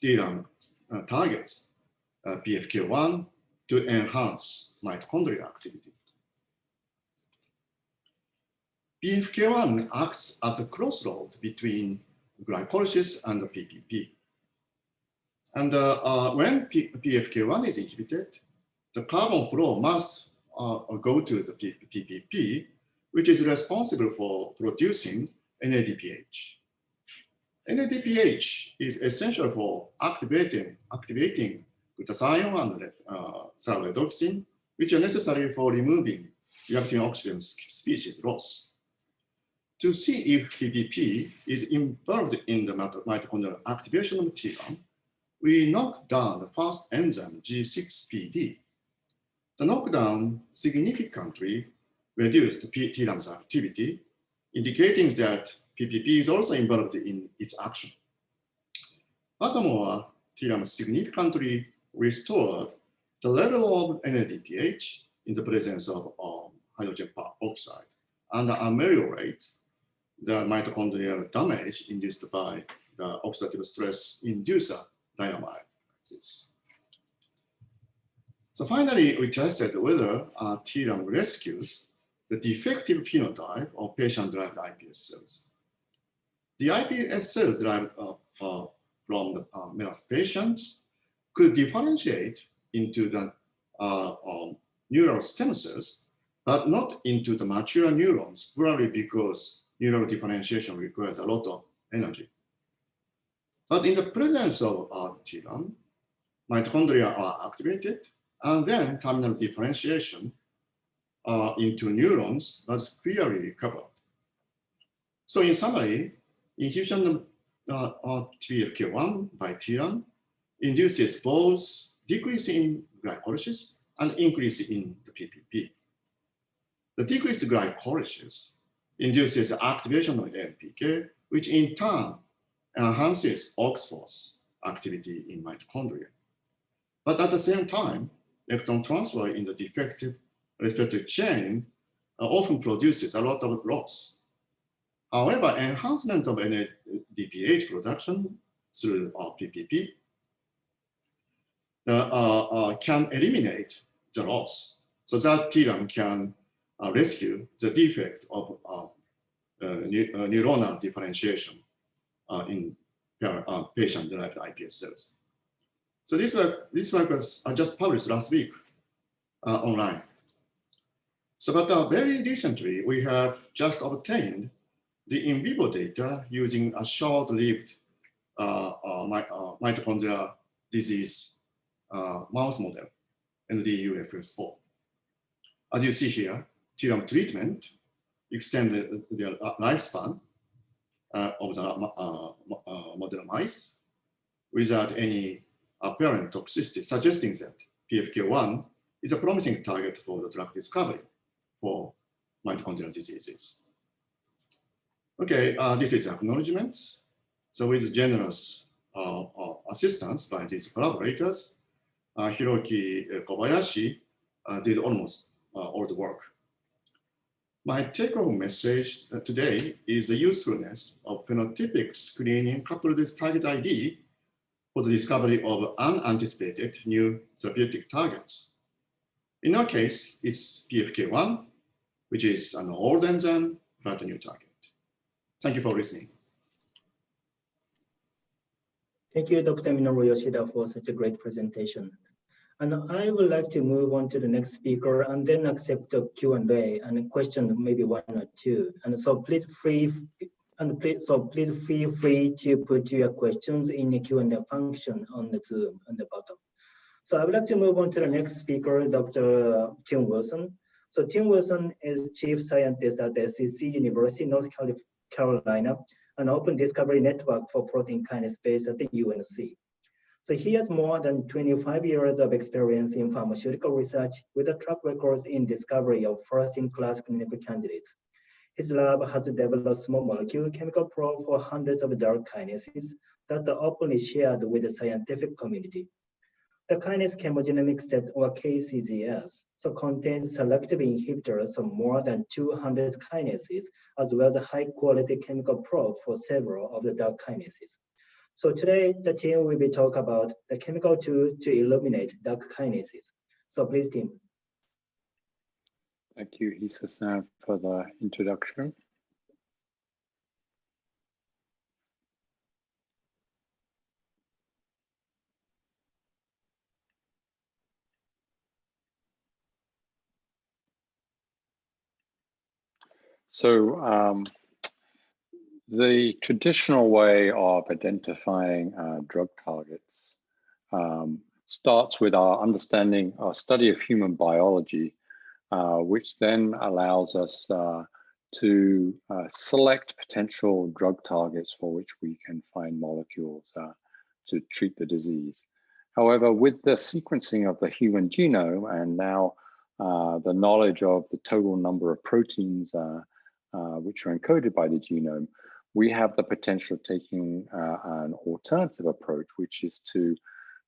TRAM targets PFK1 to enhance mitochondrial activity. PFK1 acts as a crossroad between glycolysis and the PPP. And when PFK1 is inhibited, the carbon flow must go to the PPP, which is responsible for producing NADPH. NADPH is essential for activating glutathione and cell redoxin, which are necessary for removing reactive oxygen species loss. To see if PPP is involved in the mitochondrial activation of TRAM, we knocked down the first enzyme G6PD. The knockdown significantly reduced TRAM's activity, indicating that PPP is also involved in its action. Furthermore, TRAM significantly restored the level of NADPH in the presence of hydrogen peroxide and ameliorates the mitochondrial damage induced by the oxidative stress inducer diamide. So finally, we tested whether TRAM rescues the defective phenotype of patient-derived iPS cells. The iPS cells derived from the MELAS patients could differentiate into the neural stem cells, but not into the mature neurons, probably because neural differentiation requires a lot of energy. But in the presence of TRAM, mitochondria are activated, and then terminal differentiation into neurons was clearly recovered. So in summary, inhibition of PFK1 by TRAM induces both decrease in glycolysis and increase in the PPP. The decreased glycolysis induces the activation of AMPK, which in turn enhances OX-force activity in mitochondria. But at the same time, electron transfer in the defective respiratory chain often produces a lot of loss. However, enhancement of NADPH production through PPP can eliminate the loss so that TRAM can rescue the defect of neuronal differentiation in patient-derived iPS cells. So this work was just published last week online. So, but very recently, we have just obtained the in vivo data using a short-lived mitochondrial disease mouse model, NDUFS4. As you see here, TRAM treatment extended the lifespan of the model mice without any apparent toxicity, suggesting that PFK1 is a promising target for the drug discovery for mitochondrial diseases. Okay, this is acknowledgement. So with generous assistance by these collaborators, Hiroki Kobayashi did almost all the work. My take-home message today is the usefulness of phenotypic screening coupled with target ID for the discovery of unanticipated new therapeutic targets. In our case, it's PFK1, which is an old enzyme, but a new target. Thank you for listening. Thank you, Dr. Minoru Yoshida, for such a great presentation. And I would like to move on to the next speaker and then accept the Q&A and a question, maybe one or two. And so please feel free to put your questions in the Q&A function on the Zoom on the bottom. So I would like to move on to the next speaker, Dr. Tim Wilson. So Tim Wilson is Chief Scientist at the SEC University, North Carolina, an open discovery network for protein kinase based at the UNC. So he has more than 25 years of experience in pharmaceutical research with a track record in discovery of first-in-class clinical candidates. His lab has developed small molecule chemical probe for hundreds of dark kinases that are openly shared with the scientific community. The kinase chemogenomic set, or KCGS, so contains selective inhibitors of more than 200 kinases, as well as a high-quality chemical probe for several of the dark kinases. So today, the team will be talking about the chemical tool to illuminate dark kinases. So please, Tim. Thank you, Hisa-san, for the introduction. So the traditional way of identifying drug targets starts with our understanding, our study of human biology, which then allows us to select potential drug targets for which we can find molecules to treat the disease. However, with the sequencing of the human genome and now the knowledge of the total number of proteins which are encoded by the genome, we have the potential of taking an alternative approach, which is to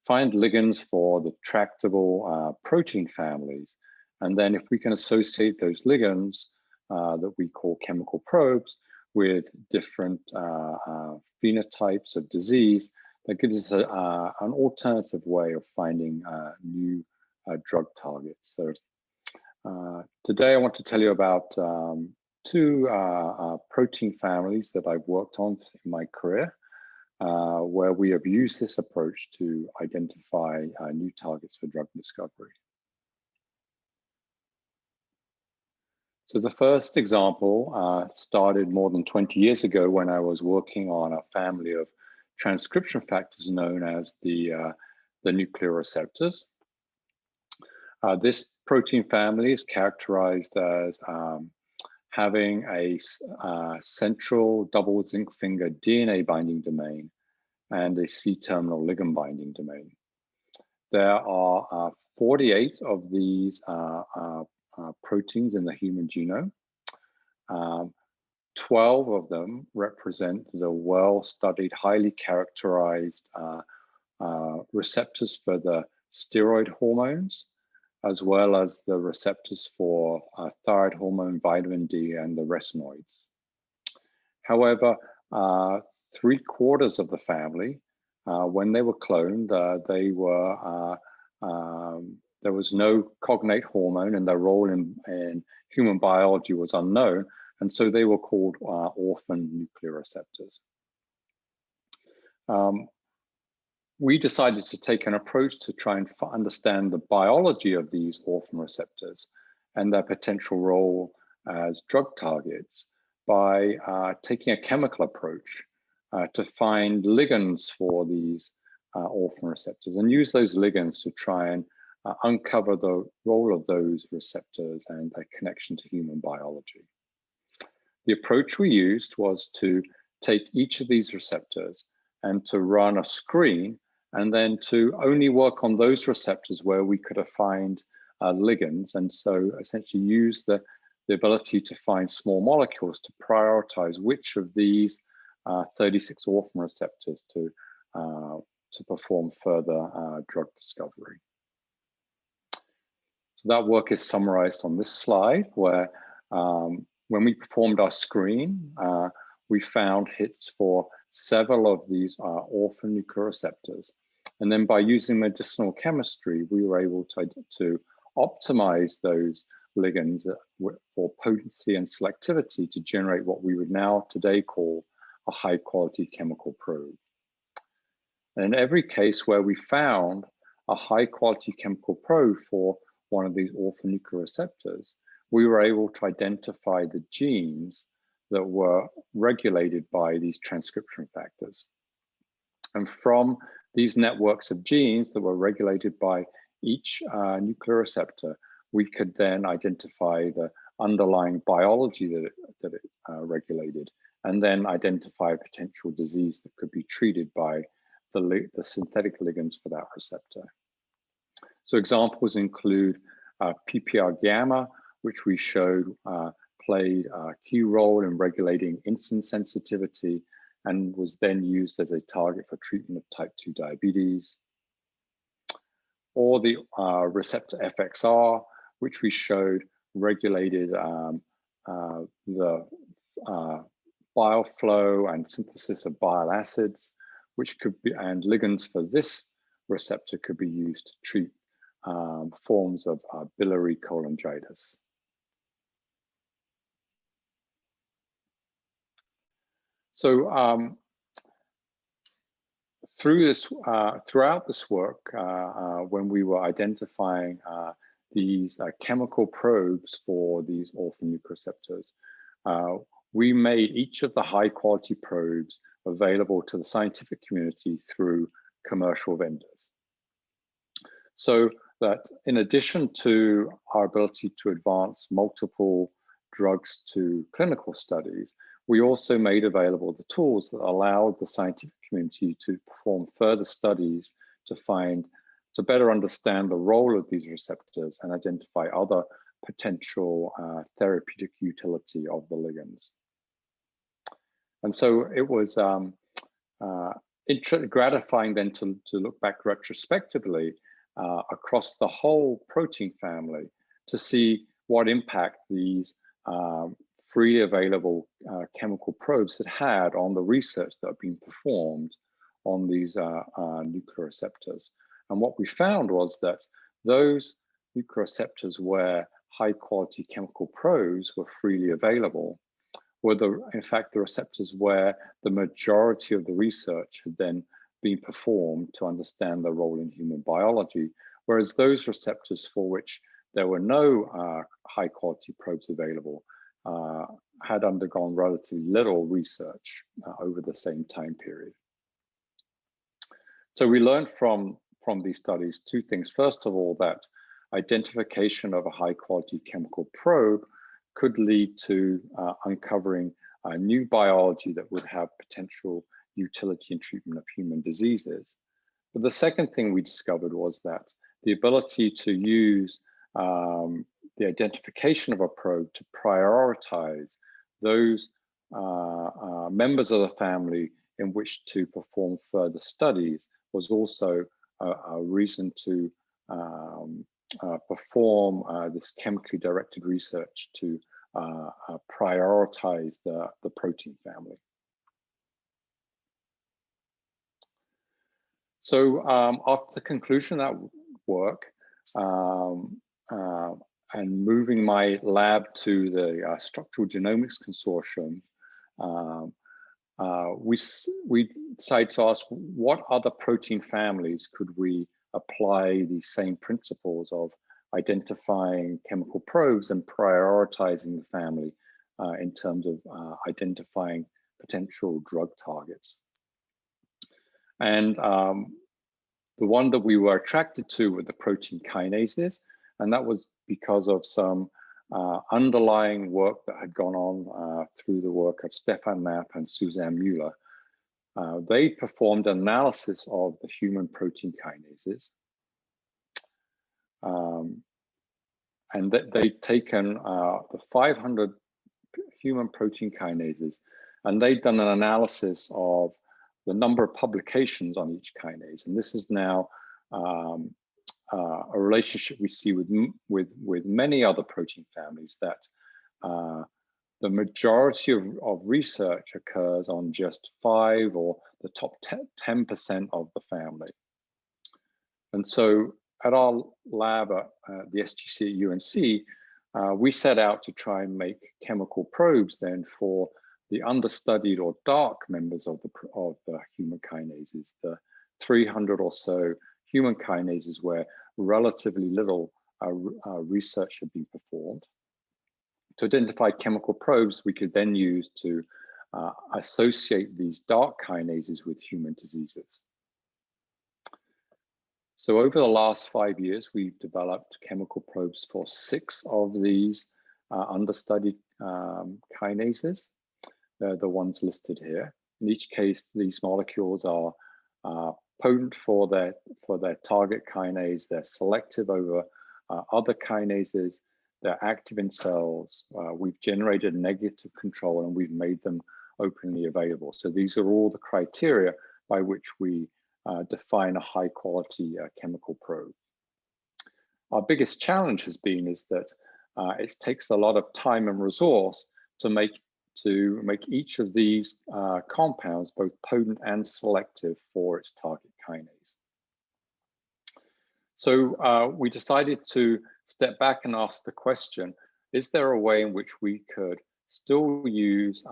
find ligands for the tractable protein families. And then if we can associate those ligands that we call chemical probes with different phenotypes of disease, that gives us an alternative way of finding new drug targets. So today I want to tell you about two protein families that I've worked on in my career, where we have used this approach to identify new targets for drug discovery. So the first example started more than 20 years ago when I was working on a family of transcription factors known as the nuclear receptors. This protein family is characterized as having a central double zinc finger DNA binding domain and a C-terminal ligand binding domain. There are 48 of these proteins in the human genome. 12 of them represent the well-studied, highly characterized receptors for the steroid hormones, as well as the receptors for thyroid hormone, vitamin D, and the retinoids. However, 3/4 of the family, when they were cloned, there was no cognate hormone, and their role in human biology was unknown, and so they were called orphan nuclear receptors. We decided to take an approach to try and understand the biology of these orphan receptors and their potential role as drug targets by taking a chemical approach to find ligands for these orphan receptors and use those ligands to try and uncover the role of those receptors and their connection to human biology. The approach we used was to take each of these receptors and to run a screen, and then to only work on those receptors where we could find ligands, and so essentially use the ability to find small molecules to prioritize which of these 36 orphan receptors to perform further drug discovery. So that work is summarized on this slide, where when we performed our screen, we found hits for several of these orphan nuclear receptors. And then by using medicinal chemistry, we were able to optimize those ligands for potency and selectivity to generate what we would now today call a high quality chemical probe. And in every case where we found a high quality chemical probe for one of these orphan nuclear receptors, we were able to identify the genes that were regulated by these transcription factors. And from these networks of genes that were regulated by each nuclear receptor, we could then identify the underlying biology that it regulated, and then identify potential disease that could be treated by the synthetic ligands for that receptor. So examples include PPR gamma, which we showed played a key role in regulating insulin sensitivity and was then used as a target for treatment of type 2 diabetes. Or the receptor FXR, which we showed regulated the bile flow and synthesis of bile acids, which could be, and ligands for this receptor could be used to treat forms of biliary cholangitis. So throughout this work, when we were identifying these chemical probes for these orphan nuclear receptors, we made each of the high quality probes available to the scientific community through commercial vendors. So that in addition to our ability to advance multiple drugs to clinical studies, we also made available the tools that allowed the scientific community to perform further studies to better understand the role of these receptors and identify other potential therapeutic utility of the ligands. And so it was gratifying then to look back retrospectively across the whole protein family to see what impact these freely available chemical probes had on the research that had been performed on these nuclear receptors. And what we found was that those nuclear receptors where high quality chemical probes were freely available were in fact the receptors where the majority of the research had then been performed to understand their role in human biology, whereas those receptors for which there were no high quality probes available had undergone relatively little research over the same time period. So we learned from these studies two things. First of all, that identification of a high quality chemical probe could lead to uncovering new biology that would have potential utility in treatment of human diseases. But the second thing we discovered was that the ability to use the identification of a probe to prioritize those members of the family in which to perform further studies was also a reason to perform this chemically directed research to prioritize the protein family. So after the conclusion of that work and moving my lab to the Structural Genomics Consortium, we decided to ask what other protein families could we apply these same principles of identifying chemical probes and prioritizing the family in terms of identifying potential drug targets. And the one that we were attracted to were the protein kinases, and that was because of some underlying work that had gone on through the work of Stefan Knapp and Suzanne Mueller. They performed analysis of the human protein kinases. And they'd taken the 500 human protein kinases, and they'd done an analysis of the number of publications on each kinase. And this is now a relationship we see with many other protein families, that the majority of research occurs on just 5 or the top 10% of the family. And so at our lab at the SGC at UNC, we set out to try and make chemical probes then for the understudied or dark members of the human kinases, the 300 or so human kinases where relatively little research had been performed. To identify chemical probes we could then use to associate these dark kinases with human diseases. So over the last 5 years, we've developed chemical probes for 6 of these understudied kinases. They're the ones listed here. In each case, these molecules are potent for their target kinase. They're selective over other kinases. They're active in cells. We've generated negative control and we've made them openly available. So these are all the criteria by which we define a high quality chemical probe. Our biggest challenge has been is that it takes a lot of time and resource to make each of these compounds both potent and selective for its target kinase. So we decided to step back and ask the question, is there a way in which we could still use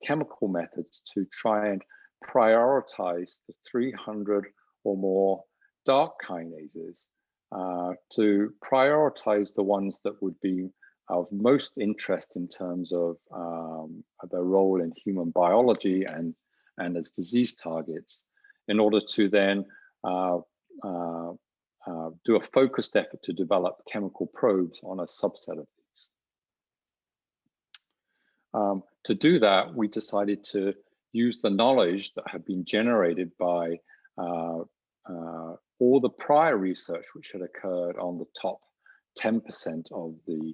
chemical methods to try and prioritize the 300 or more dark kinases, to prioritize the ones that would be of most interest in terms of their role in human biology and as disease targets, in order to then do a focused effort to develop chemical probes on a subset of these. To do that, we decided to use the knowledge that had been generated by all the prior research which had occurred on the top 10% of the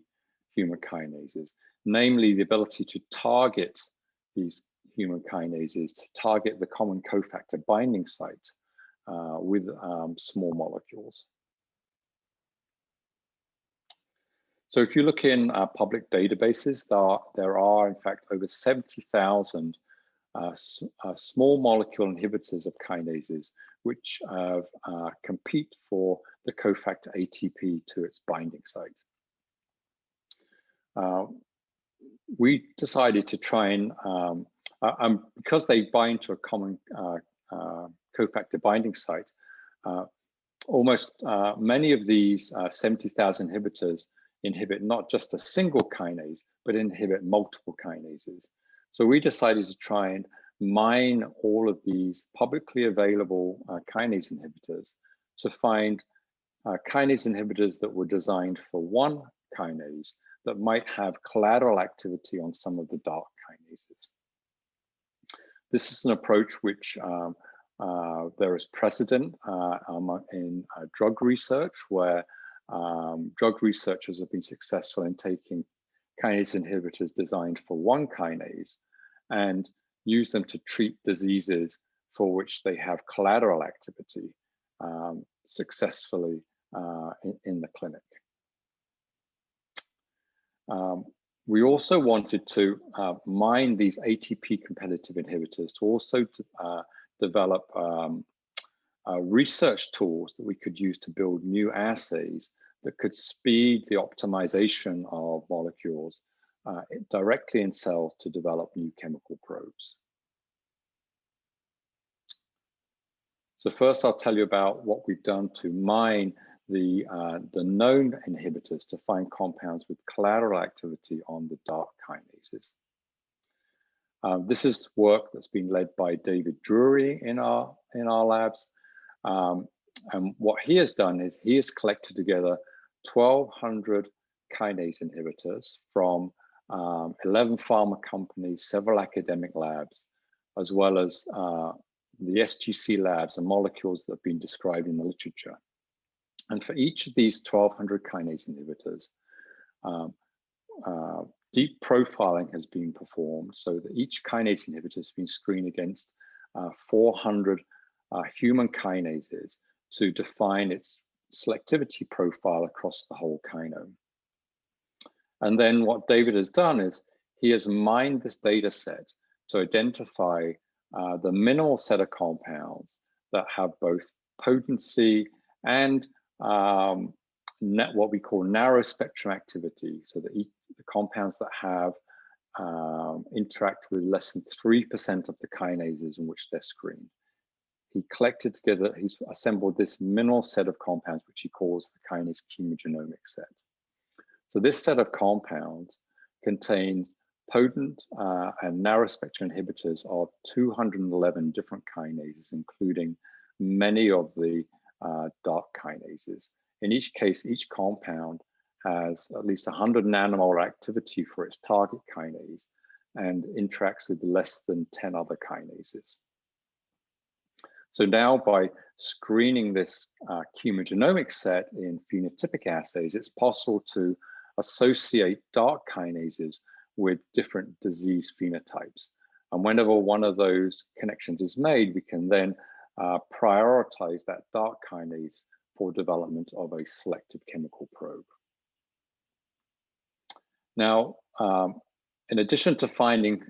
human kinases, namely the ability to target these human kinases, to target the common cofactor binding site with small molecules. So if you look in public databases, there are in fact over 70,000 small molecule inhibitors of kinases which compete for the cofactor ATP to its binding site. We decided to try and, because they bind to a common cofactor binding site, almost many of these 70,000 inhibitors inhibit not just a single kinase, but inhibit multiple kinases. So we decided to try and mine all of these publicly available kinase inhibitors to find kinase inhibitors that were designed for one kinase that might have collateral activity on some of the dark kinases. This is an approach which there is precedent in drug research, where drug researchers have been successful in taking kinase inhibitors designed for one kinase and use them to treat diseases for which they have collateral activity successfully in the clinic. We also wanted to mine these ATP competitive inhibitors to also develop research tools that we could use to build new assays that could speed the optimization of molecules directly in cells to develop new chemical probes. So first I'll tell you about what we've done to mine the known inhibitors to find compounds with collateral activity on the dark kinases. This is work that's been led by David Drury in our labs. And what he has done is he has collected together 1,200 kinase inhibitors from 11 pharma companies, several academic labs, as well as the SGC labs and molecules that have been described in the literature. And for each of these 1,200 kinase inhibitors, deep profiling has been performed so that each kinase inhibitor has been screened against 400 human kinases to define its selectivity profile across the whole kinome. And then what David has done is he has mined this data set to identify the minimal set of compounds that have both potency and what we call narrow spectrum activity, so that the compounds that have interact with less than 3% of the kinases in which they're screened. He collected together, he's assembled this minimal set of compounds, which he calls the kinase chemogenomic set. So this set of compounds contains potent and narrow spectrum inhibitors of 211 different kinases, including many of the dark kinases. In each case, each compound has at least 100 nanomolar activity for its target kinase and interacts with less than 10 other kinases. So now by screening this chemogenomic set in phenotypic assays, it's possible to associate dark kinases with different disease phenotypes. And whenever one of those connections is made, we can then prioritize that dark kinase for development of a selective chemical probe. Now, in addition to finding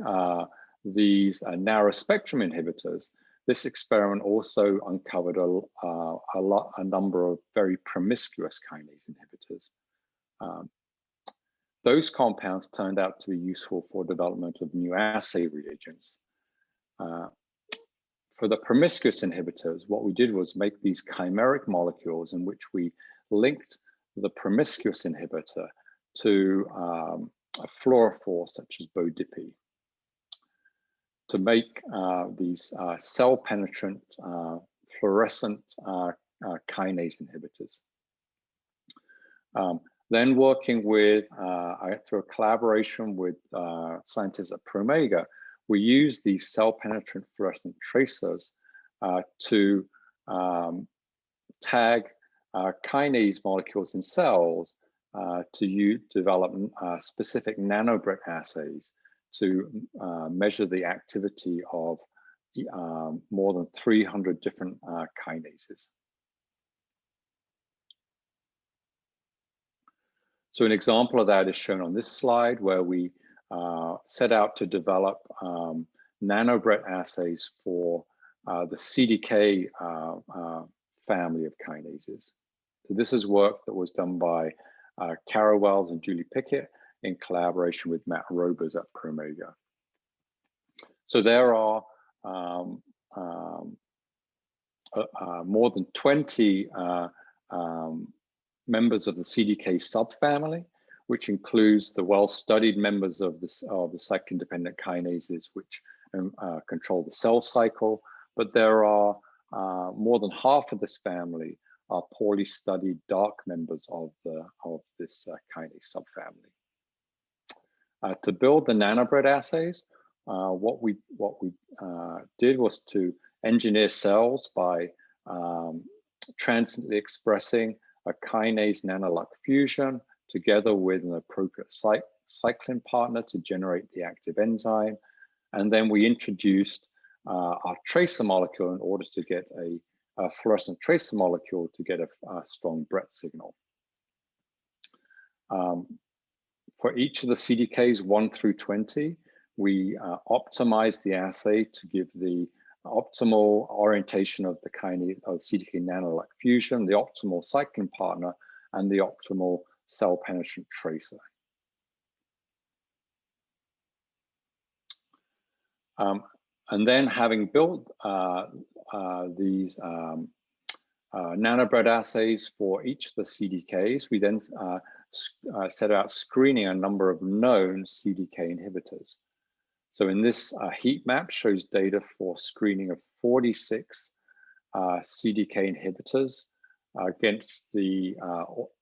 these narrow spectrum inhibitors, this experiment also uncovered a number of very promiscuous kinase inhibitors. Those compounds turned out to be useful for development of new assay reagents. For the promiscuous inhibitors, what we did was make these chimeric molecules in which we linked the promiscuous inhibitor to a fluorophore such as BODIPI to make these cell-penetrant fluorescent kinase inhibitors. Then working with, through a collaboration with scientists at Promega, we use these cell-penetrant fluorescent tracers to tag kinase molecules in cells to develop specific nanobrit assays to measure the activity of more than 300 different kinases. So an example of that is shown on this slide, where we set out to develop nanobrit assays for the CDK family of kinases. So this is work that was done by Cara Wells and Julie Pickett in collaboration with Matt Robers at Promega. So there are more than 20 members of the CDK subfamily, which includes the well-studied members of the cyclin-dependent kinases, which control the cell cycle. But there are more than half of this family are poorly studied dark members of this kinase subfamily. To build the nanobrit assays, what we did was to engineer cells by transiently expressing a kinase nanolux fusion together with an appropriate cyclin partner to generate the active enzyme, And then we introduced our tracer molecule in order to get a fluorescent tracer molecule to get a strong Brett signal. For each of the CDKs 1 through 20, we optimized the assay to give the optimal orientation of the kinase of CDK nanolike fusion, the optimal cycling partner, and the optimal cell penetrant tracer. And then having built these nanobread assays for each of the CDKs, we then set out screening a number of known CDK inhibitors. So in this heat map shows data for screening of 46 CDK inhibitors against the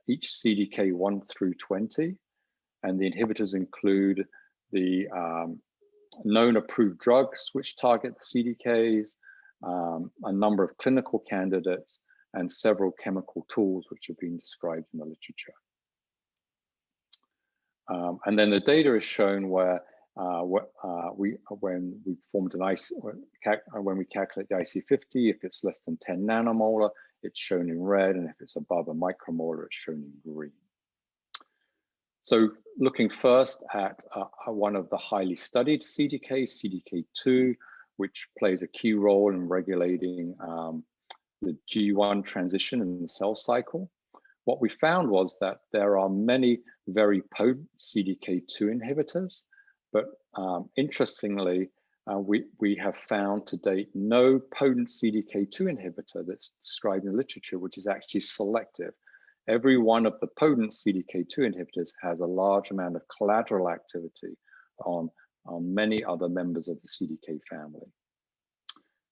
each CDK 1 through 20. And the inhibitors include the known approved drugs which target the CDKs, a number of clinical candidates, and several chemical tools which have been described in the literature. And then the data is shown where when we formed an when we calculate the IC50, if it's less than 10 nanomolar, it's shown in red, and if it's above a micromolar, it's shown in green. So looking first at one of the highly studied CDKs, CDK2, which plays a key role in regulating the G1 transition in the cell cycle. What we found was that there are many very potent CDK2 inhibitors, but interestingly, we have found to date no potent CDK2 inhibitor that's described in the literature, which is actually selective. Every one of the potent CDK2 inhibitors has a large amount of collateral activity on many other members of the CDK family.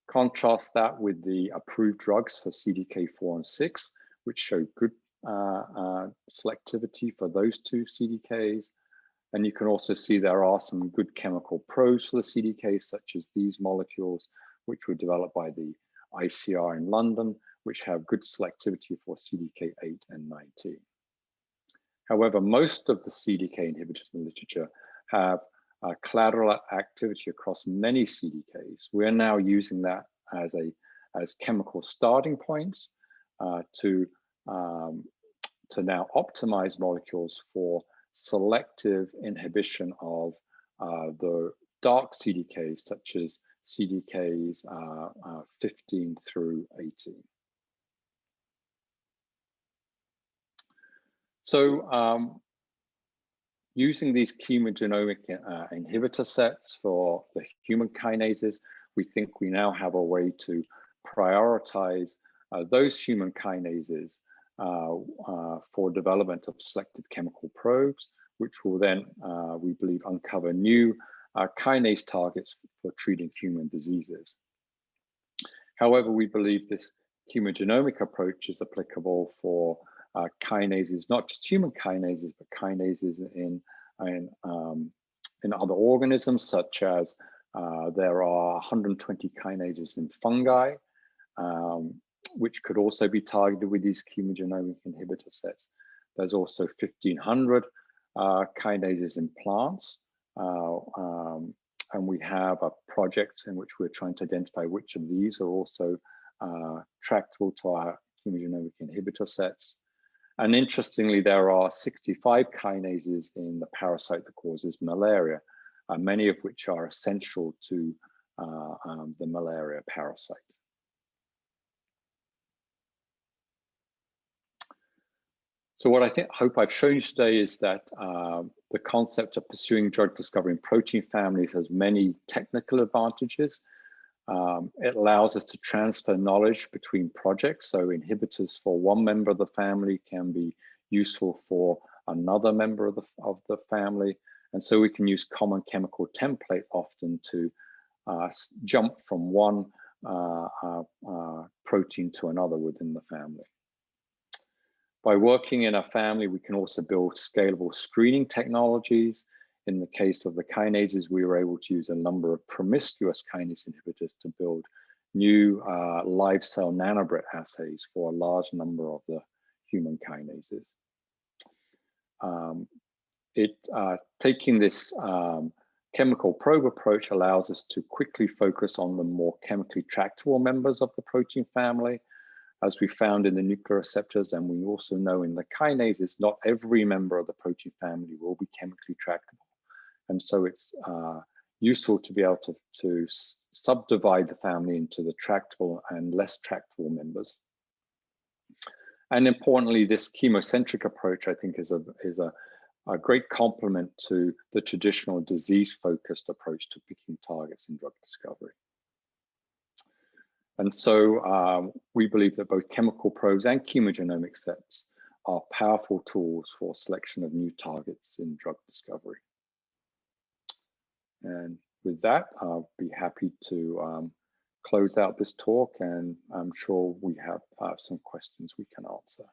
Contrast that with the approved drugs for CDK4 and 6, which show good selectivity for those two CDKs. And you can also see there are some good chemical probes for the CDKs, such as these molecules, which were developed by the ICR in London, which have good selectivity for CDK8 and 19. However, most of the CDK inhibitors in the literature have collateral activity across many CDKs. We're now using that as chemical starting points to now optimize molecules for selective inhibition of the dark CDKs, such as CDKs 15 through 18. So using these chemogenomic inhibitor sets for the human kinases, we think we now have a way to prioritize those human kinases for development of selective chemical probes, which will then, we believe, uncover new kinase targets for treating human diseases. However, we believe this chemogenomic approach is applicable for kinases, not just human kinases, but kinases in other organisms, such as there are 120 kinases in fungi, which could also be targeted with these chemogenomic inhibitor sets. There's also 1,500 kinases in plants, and we have a project in which we're trying to identify which of these are also tractable to our chemogenomic inhibitor sets. And interestingly, there are 65 kinases in the parasite that causes malaria, many of which are essential to the malaria parasite. So what I hope I've shown you today is that the concept of pursuing drug discovery in protein families has many technical advantages. It allows us to transfer knowledge between projects. So inhibitors for one member of the family can be useful for another member of the family. And so we can use common chemical template often to jump from one protein to another within the family. By working in a family, we can also build scalable screening technologies. In the case of the kinases, we were able to use a number of promiscuous kinase inhibitors to build new live cell nanobread assays for a large number of the human kinases. Taking this chemical probe approach allows us to quickly focus on the more chemically tractable members of the protein family, as we found in the nucleoreceptors, and we also know in the kinases, not every member of the protein family will be chemically tractable. And so it's useful to be able to subdivide the family into the tractable and less tractable members. And importantly, this chemocentric approach, I think, is a great complement to the traditional disease-focused approach to picking targets in drug discovery. And so we believe that both chemical probes and chemogenomic sets are powerful tools for selection of new targets in drug discovery. And with that, I'll be happy to close out this talk, and I'm sure we have some questions we can answer.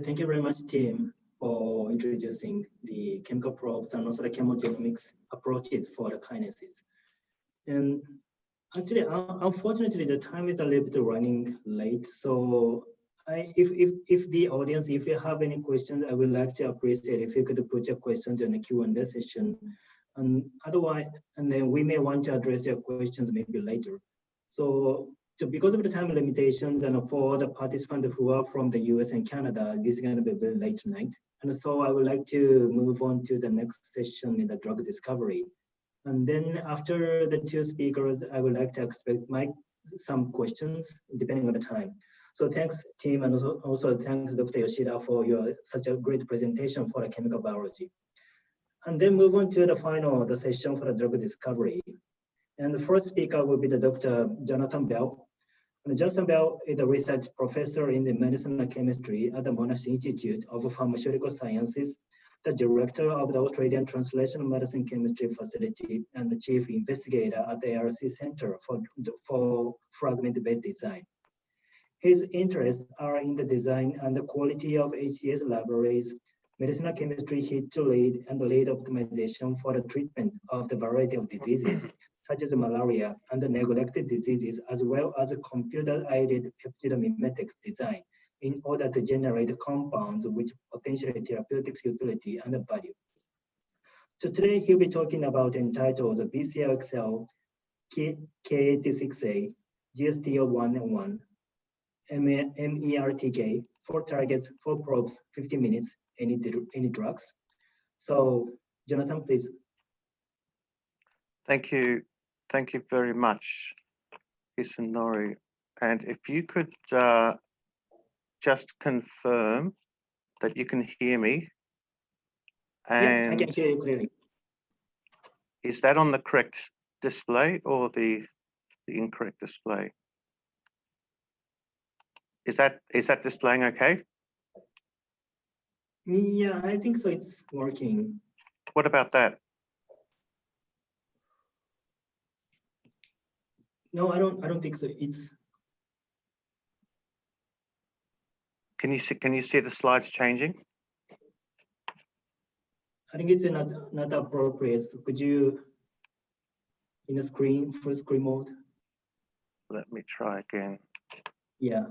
Thank you very much, Tim, for introducing the chemical probes and also the chemogenomics approaches for the kinases. And actually, unfortunately, the time is a little bit running late. So if the audience, if you have any questions, I would like to appreciate if you could put your questions in the Q&A session. And otherwise, and then we may want to address your questions maybe later. So because of the time limitations and for the participants who are from the US and Canada, this is going to be a very late night. And so I would like to move on to the next session in the drug discovery. And then after the two speakers, I would like to expect some questions depending on the time. So thanks, Tim, and also thanks, Dr. Yoshida, for such a great presentation for the chemical biology. And then move on to the session for the drug discovery. And the first speaker will be the Dr. Jonathan Bell. And Jonathan Bell is a research professor in the medicinal chemistry at the Monash Institute of Pharmaceutical Sciences, the director of the Australian Translational Medicine Chemistry Facility, and the chief investigator at the ARC Center for Fragment-Based Design. His interests are in the design and the quality of HCS libraries, medicinal chemistry hit to lead, and the lead optimization for the treatment of the variety of diseases, such as malaria and the neglected diseases, as well as computer-aided peptidomimetics design, in order to generate compounds which potentially therapeutics utility and value. So today he'll be talking about entitled BCLXL, K86A, GST01, MERTK, 4 targets, 4 probes, 50 minutes, any drugs. So Jonathan, please. Thank you very much, Isunori. And if you could just confirm that you can hear me. And yeah, I can hear you clearly. Is that on the correct display or the incorrect display? Is that displaying okay? Yeah, I think so. It's working. What about that? No, I don't think so. It's. Can you see the slides changing? I think it's not appropriate. So could you, in the full screen mode? Let me try again. Yeah.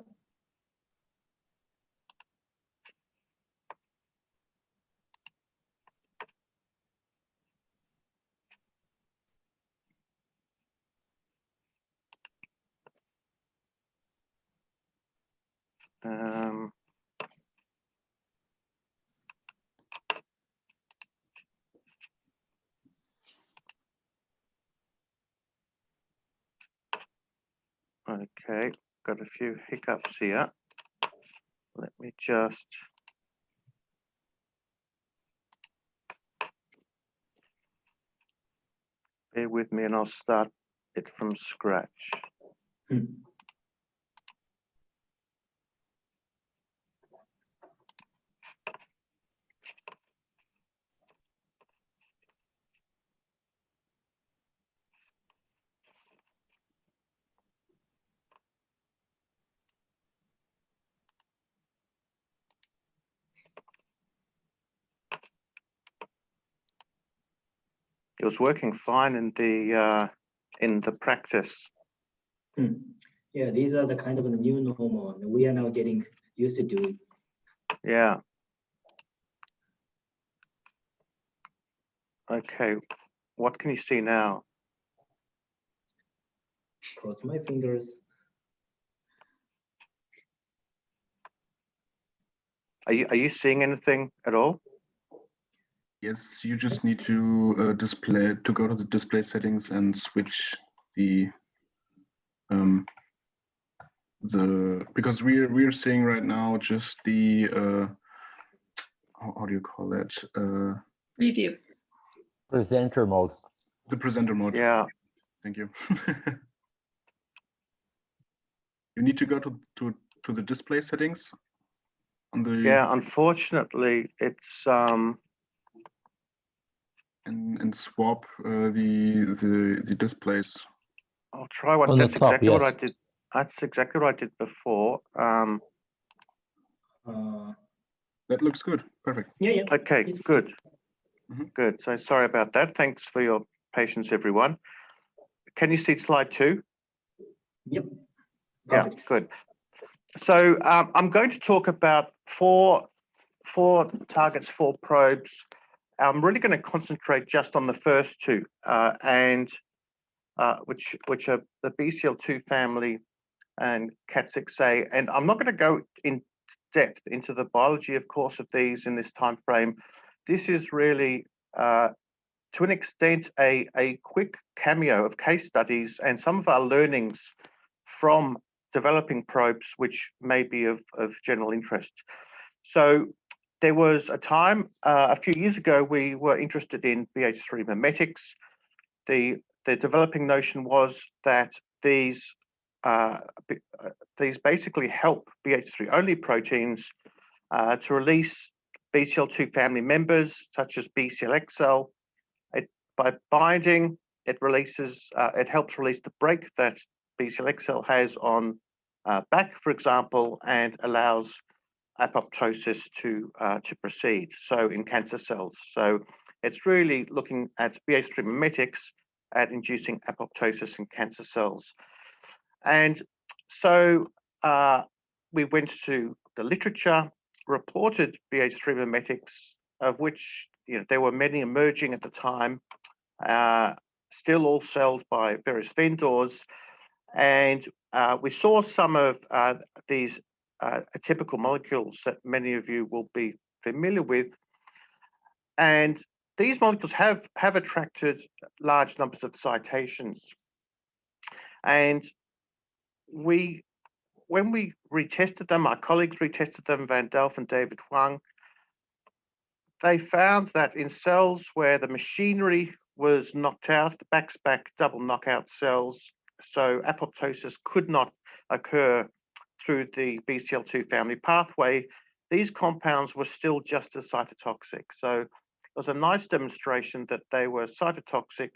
Okay, got a few hiccups here. Let me just. Bear with me and I'll start it from scratch. It was working fine in the practice. Yeah, these are the kind of the new normal. We are now getting used to doing. Yeah. Okay, what can you see now? Cross my fingers. Are you seeing anything at all? Yes, you just need to go to the display settings and switch the because we're seeing right now just the how do you call that? Review. Presenter mode. The presenter mode. Yeah. Thank you. You need to go to the display settings on the Yeah, unfortunately, it's and swap the displays. I'll try one. On the That's top, exactly what I yes. did. That's exactly what I did before. That looks good. Perfect. Yeah. Okay, It's good. Mhm. Good. So sorry about that. Thanks for your patience, everyone. Can you see slide 2? Yep. Yeah, Perfect. good. So I'm going to talk about four targets, 4 probes. I'm really going to concentrate just on the first 2, which are the BCL2 family and Cat6A. And I'm not going to go in depth into the biology, of course, of these in this time frame. This is really, to an extent, a quick cameo of case studies and some of our learnings from developing probes, which may be of general interest. So there was a time a few years ago we were interested in BH3 mimetics. The developing notion was that these basically help BH3 only proteins to release BCL2 family members such as BCL-XL. By binding, it helps release the brake that BCL-XL has on back, for example, and allows apoptosis to proceed. So in cancer cells, so it's really looking at BH3 mimetics at inducing apoptosis in cancer cells. And so we went to the literature, reported BH3 mimetics, of which there were many emerging at the time, still all sold by various vendors. And we saw some of these atypical molecules that many of you will be familiar with. And these molecules have attracted large numbers of citations. And when we retested them, our colleagues retested them, Van Delft and David Huang, they found that in cells where the machinery was knocked out, the back double knockout cells, so apoptosis could not occur through the BCL2 family pathway, these compounds were still just as cytotoxic. So it was a nice demonstration that they were cytotoxic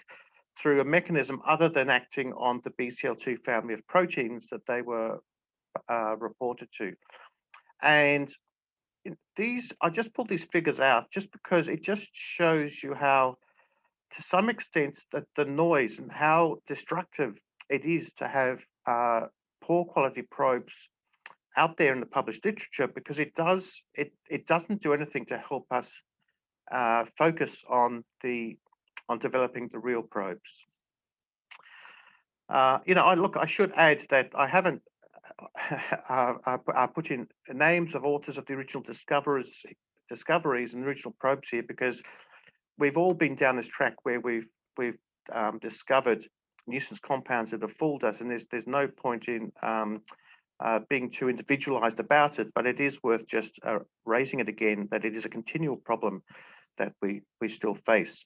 through a mechanism other than acting on the BCL2 family of proteins that they were reported to. And I just pulled these figures out just because it just shows you how, to some extent, that the noise and how destructive it is to have poor quality probes out there in the published literature, because it doesn't do anything to help us focus on developing the real probes. I should add that I haven't I put in names of authors of the original discoveries and original probes here, because we've all been down this track where we've discovered nuisance compounds that have fooled us, and there's no point in being too individualized about it, but it is worth just raising it again, that it is a continual problem that we still face.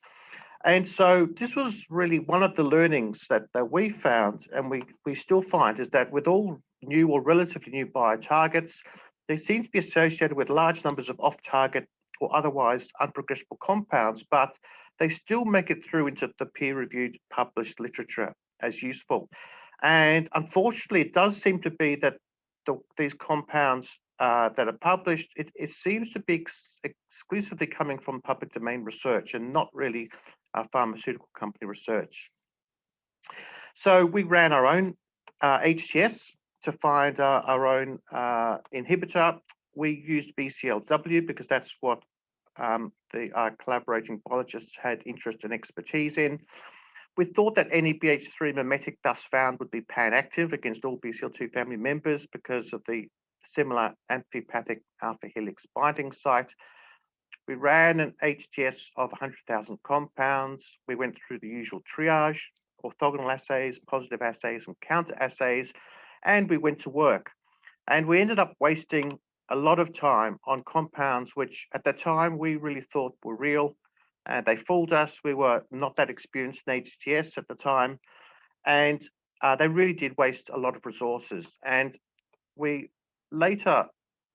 And so this was really one of the learnings that we found, and we still find, is that with all new or relatively new biotargets, they seem to be associated with large numbers of off-target or otherwise unprogressible compounds, but they still make it through into the peer-reviewed published literature as useful. And unfortunately, it does seem to be that these compounds that are published, it seems to be exclusively coming from public domain research and not really pharmaceutical company research. So we ran our own HTS to find our own inhibitor. We used BCLW because that's what our collaborating biologists had interest and expertise in. We thought that any BH3 mimetic thus found would be pan-active against all BCL2 family members because of the similar amphipathic alpha helix binding site. We ran an HTS of 100,000 compounds. We went through the usual triage, orthogonal assays, positive assays, and counter assays, and we went to work. And we ended up wasting a lot of time on compounds which at the time we really thought were real. And they fooled us. We were not that experienced in HTS at the time. And they really did waste a lot of resources. And we later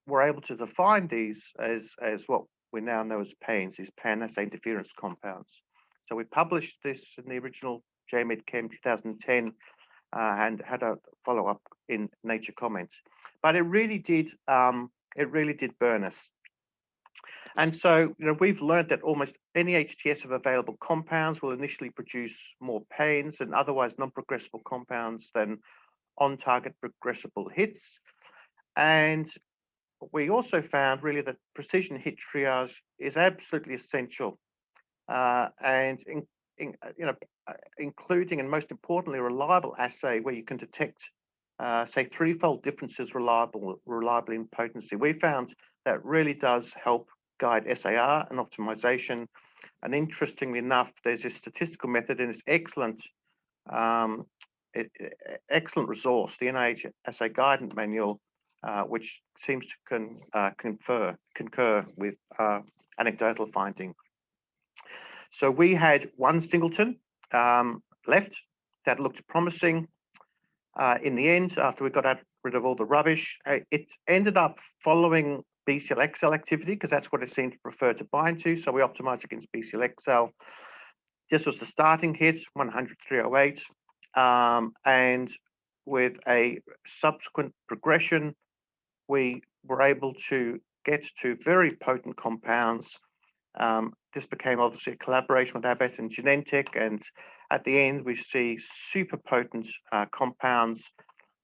were able to define these as what we now know as PAINs, these pan-assay interference compounds. So we published this in the original JMed Chem 2010 and had a follow-up in Nature Comments. But it really did burn us. And so, we've learned that almost any HTS of available compounds will initially produce more PAINs and otherwise non-progressible compounds than on-target progressible hits. And we also found really that precision hit triage is absolutely essential, including and most importantly, a reliable assay where you can detect, say, threefold differences reliably in potency. We found that really does help guide SAR and optimization. And interestingly enough, there's this statistical method in this excellent resource, the NIH Assay Guidance Manual, which seems to concur with anecdotal finding. So we had one singleton left that looked promising. In the end, after we got rid of all the rubbish, it ended up following BCL-XL activity because that's what it seemed to prefer to bind to. So we optimized against BCL-XL. This was the starting hit, 100-308. And with a subsequent progression, we were able to get to very potent compounds. This became obviously a collaboration with Abbott and Genentech, and at the end we see super potent compounds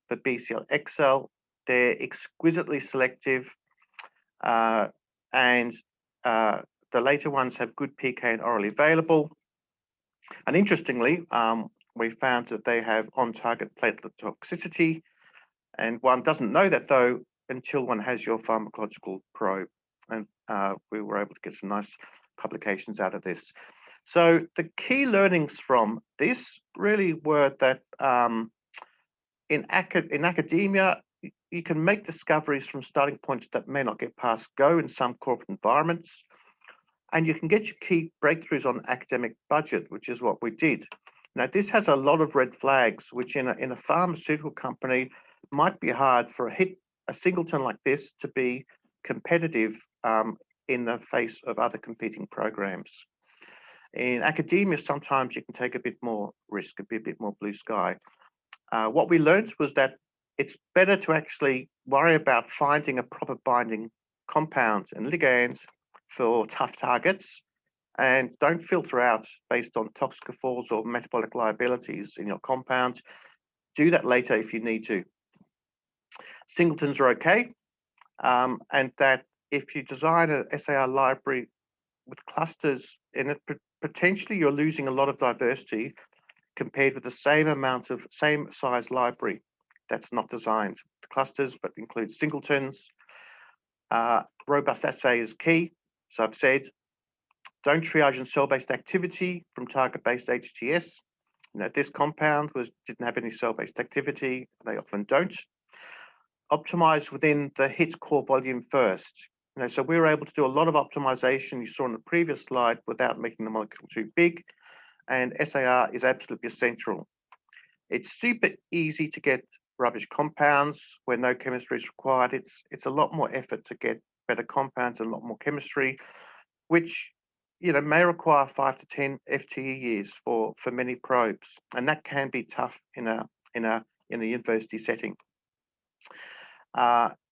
for BCL-XL. They're exquisitely selective, and the later ones have good PK and orally available. And interestingly, we found that they have on-target platelet toxicity, and one doesn't know that though until one has your pharmacological probe. And we were able to get some nice publications out of this. So the key learnings from this really were that in academia, you can make discoveries from starting points that may not get past go in some corporate environments, and you can get your key breakthroughs on academic budget, which is what we did. Now, this has a lot of red flags, which in a pharmaceutical company might be hard for a singleton like this to be competitive in the face of other competing programs. In academia, sometimes you can take a bit more risk, be a bit more blue sky. What we learned was that it's better to actually worry about finding a proper binding compound and ligands for tough targets, and don't filter out based on toxicophores or metabolic liabilities in your compound. Do that later if you need to. Singletons are okay, and that if you design a SAR library with clusters in it, potentially you're losing a lot of diversity compared with the same size library that's not designed with clusters but includes singletons. Robust assay is key. So I've said, don't triage in cell-based activity from target-based HTS. This compound didn't have any cell-based activity. They often don't. Optimize within the hit core volume first. So we were able to do a lot of optimization you saw on the previous slide without making the molecule too big, and SAR is absolutely essential. It's super easy to get rubbish compounds where no chemistry is required. It's a lot more effort to get better compounds and a lot more chemistry, which may require 5 to 10 FTE years for many probes, and that can be tough in a university setting.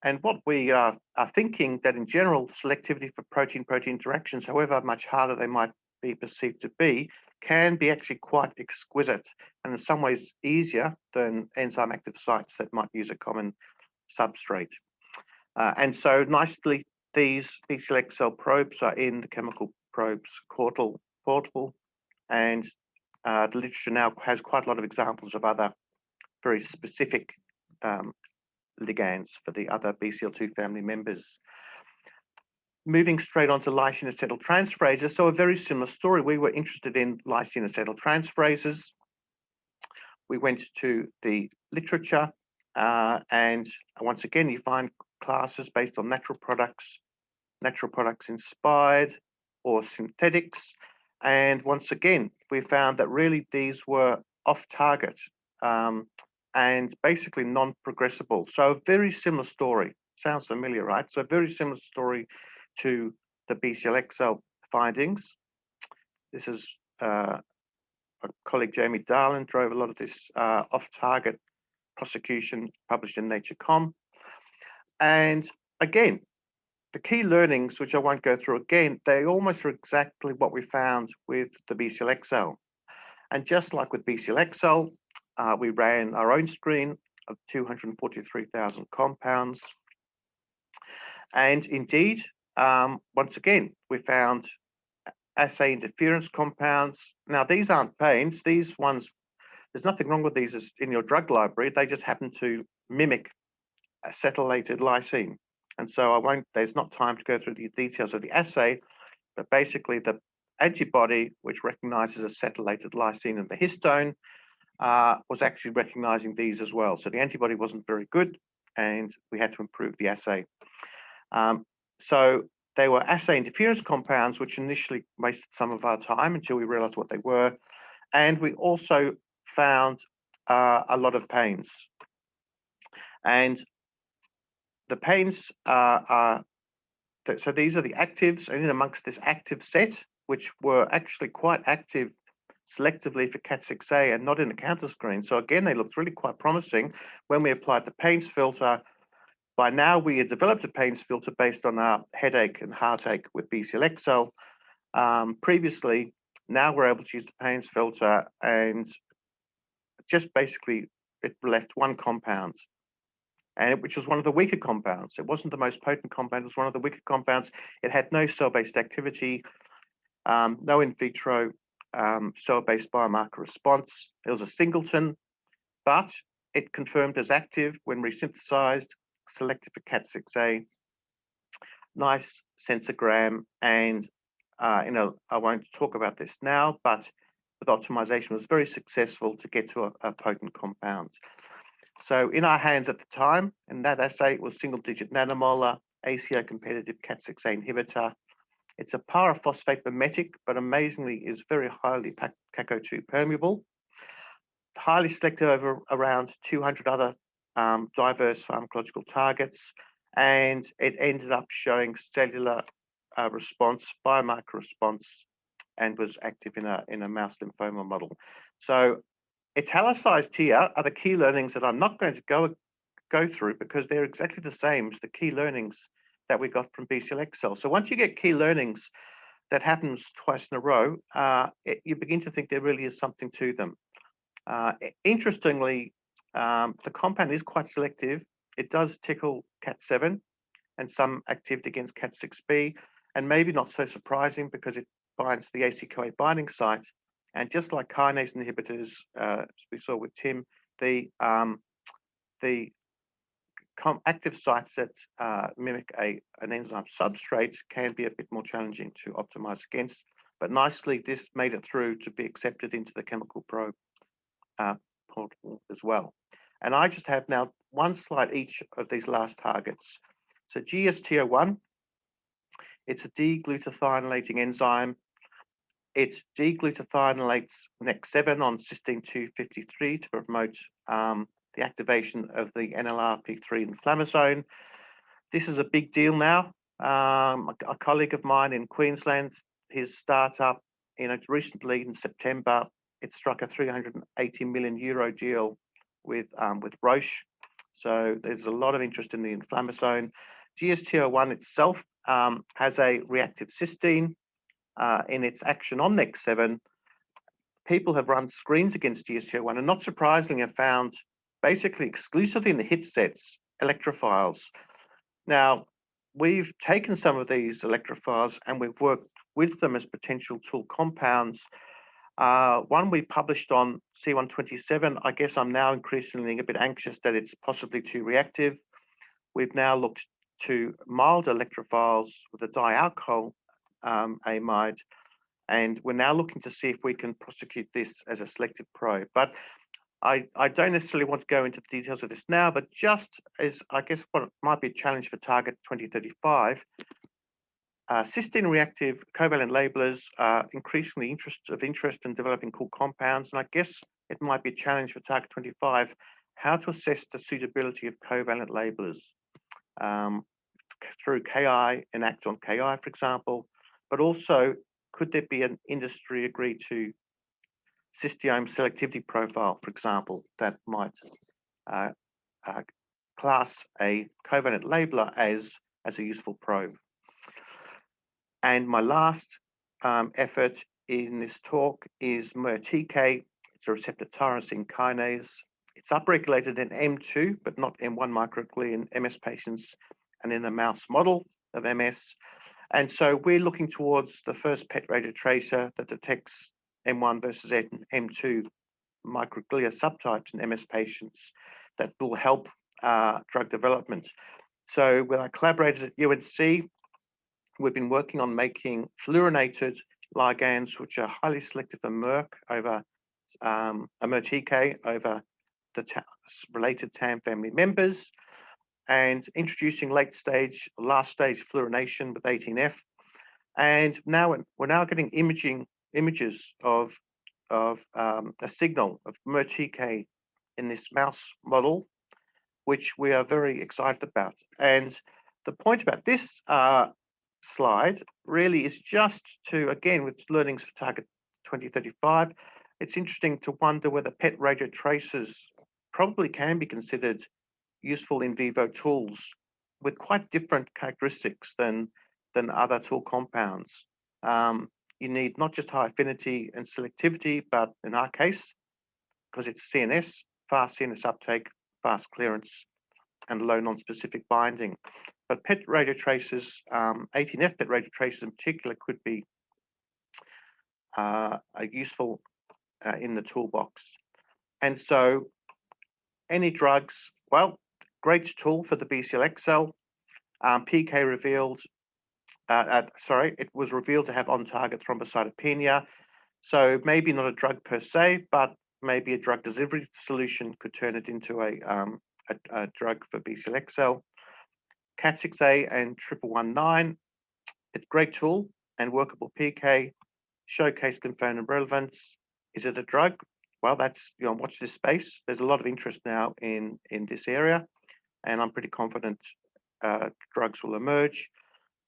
And what we are thinking that in general, selectivity for protein-protein interactions, however much harder they might be perceived to be, can be actually quite exquisite and in some ways easier than enzyme active sites that might use a common substrate. And so nicely these BCL-XL probes are in the chemical probes portal, and the literature now has quite a lot of examples of other very specific ligands for the other BCL2 family members. Moving straight on to lysine acetyltransferases, so a very similar story. We were interested in lysine acetyltransferases. We went to the literature, and once again, you find classes based on natural products inspired or synthetics. And once again, we found that really these were off target and basically non-progressible. So a very similar story. Sounds familiar, right? So a very similar story to the BCL-XL findings. This is a colleague, Jamie Darlin, drove a lot of this off-target prosecution published in Nature Com. And again, the key learnings, which I won't go through again, they almost are exactly what we found with the BCL-XL. And just like with BCL-XL, we ran our own screen of 243,000 compounds. And indeed, once again, we found assay interference compounds. Now, these aren't pains. These ones, there's nothing wrong with these in your drug library. They just happen to mimic acetylated lysine. And so there's not time to go through the details of the assay, but basically the antibody, which recognizes acetylated lysine in the histone, was actually recognizing these as well. So the antibody wasn't very good, and we had to improve the assay. So they were assay interference compounds, which initially wasted some of our time until we realized what they were. And we also found a lot of pains. And the pains so these are the actives, and in amongst this active set, which were actually quite active selectively for Cat6A and not in the counter screen. So again, they looked really quite promising when we applied the pains filter. By now, we had developed a pains filter based on our headache and heartache with BCL-XL previously. Now we're able to use the pains filter, and just basically it left one compound, and which was one of the weaker compounds. It wasn't the most potent compound, it was one of the weaker compounds. It had no cell-based activity, no in vitro cell-based biomarker response. It was a singleton, but it confirmed as active when resynthesized, selected for Cat6A, nice sensorgram, and I won't talk about this now, but the optimization was very successful to get to a potent compound. So in our hands at the time, in that assay, it was single-digit nanomolar, ACO competitive Cat6A inhibitor. It's a pyrophosphate mimetic, but amazingly is very highly CACO2 permeable, highly selective over around 200 other diverse pharmacological targets, and it ended up showing cellular response, biomarker response, and was active in a mouse lymphoma model. So italicized here are the key learnings that I'm not going to go through because they're exactly the same as the key learnings that we got from BCL-XL. So once you get key learnings that happens twice in a row, you begin to think there really is something to them. Interestingly, the compound is quite selective. It does tickle Cat7 and some activity against Cat6B, and maybe not so surprising because it binds the ACCOA binding site. And just like kinase inhibitors, as we saw with Tim, the active sites that mimic an enzyme substrate can be a bit more challenging to optimize against. But nicely, this made it through to be accepted into the chemical probe portal as well. And I just have now one slide each of these last targets. So GST01, it's a D-glutathione enzyme. It deglutathiolates NEC7 on cysteine 253 to promote the activation of the NLRP3 inflammasome. This is a big deal now. A colleague of mine in Queensland, his startup, recently in September, it struck a 380 million euro deal with Roche. So there's a lot of interest in the inflammasome. GST01 itself has a reactive cysteine in its action on NEC7. People have run screens against GST01 and not surprisingly have found basically exclusively in the hit sets electrophiles. Now, we've taken some of these electrophiles and we've worked with them as potential tool compounds. One we published on C127. I guess I'm now increasingly a bit anxious that it's possibly too reactive. We've now looked to mild electrophiles with a dialkyl amide, and we're now looking to see if we can prosecute this as a selective probe. But I don't necessarily want to go into the details of this now, but just as I guess what might be a challenge for Target 2035, cysteine reactive covalent labelers are increasingly of interest in developing cool compounds. And I guess it might be a challenge for Target 25, how to assess the suitability of covalent labelers through Ki and act on Ki, for example, but also could there be an industry agree to cysteine selectivity profile, for example, that might class a covalent labeler as a useful probe. And my last effort in this talk is MERTK. It's a receptor tyrosine kinase. It's upregulated in M2, but not M1 microglia in MS patients and in a mouse model of MS. And so we're looking towards the first PET radiotracer that detects M1 versus M2 microglia subtypes in MS patients that will help drug development. So with our collaborators at UNC, we've been working on making fluorinated ligands, which are highly selective for MERK over MERTK over the related TAM family members, and introducing last stage fluorination with 18F. And now we're now getting images of a signal of MERTK in this mouse model, which we are very excited about. And the point about this slide really is just to, again, with learnings for Target 2035, it's interesting to wonder whether PET radiotracers probably can be considered useful in vivo tools with quite different characteristics than other tool compounds. You need not just high affinity and selectivity, but in our case, because it's CNS, fast CNS uptake, fast clearance, and low non-specific binding. But PET radiotracers, 18F PET radiotracers in particular, could be useful in the toolbox. And so any drugs, well, great tool for the BCL-XL. PK revealed, it was revealed to have on-target thrombocytopenia. So maybe not a drug per se, but maybe a drug delivery solution could turn it into a drug for BCL-XL. Cat6A and 1119, it's a great tool and workable PK, showcase component relevance. Is it a drug? Well, that's, watch this space. There's a lot of interest now in this area, and I'm pretty confident drugs will emerge.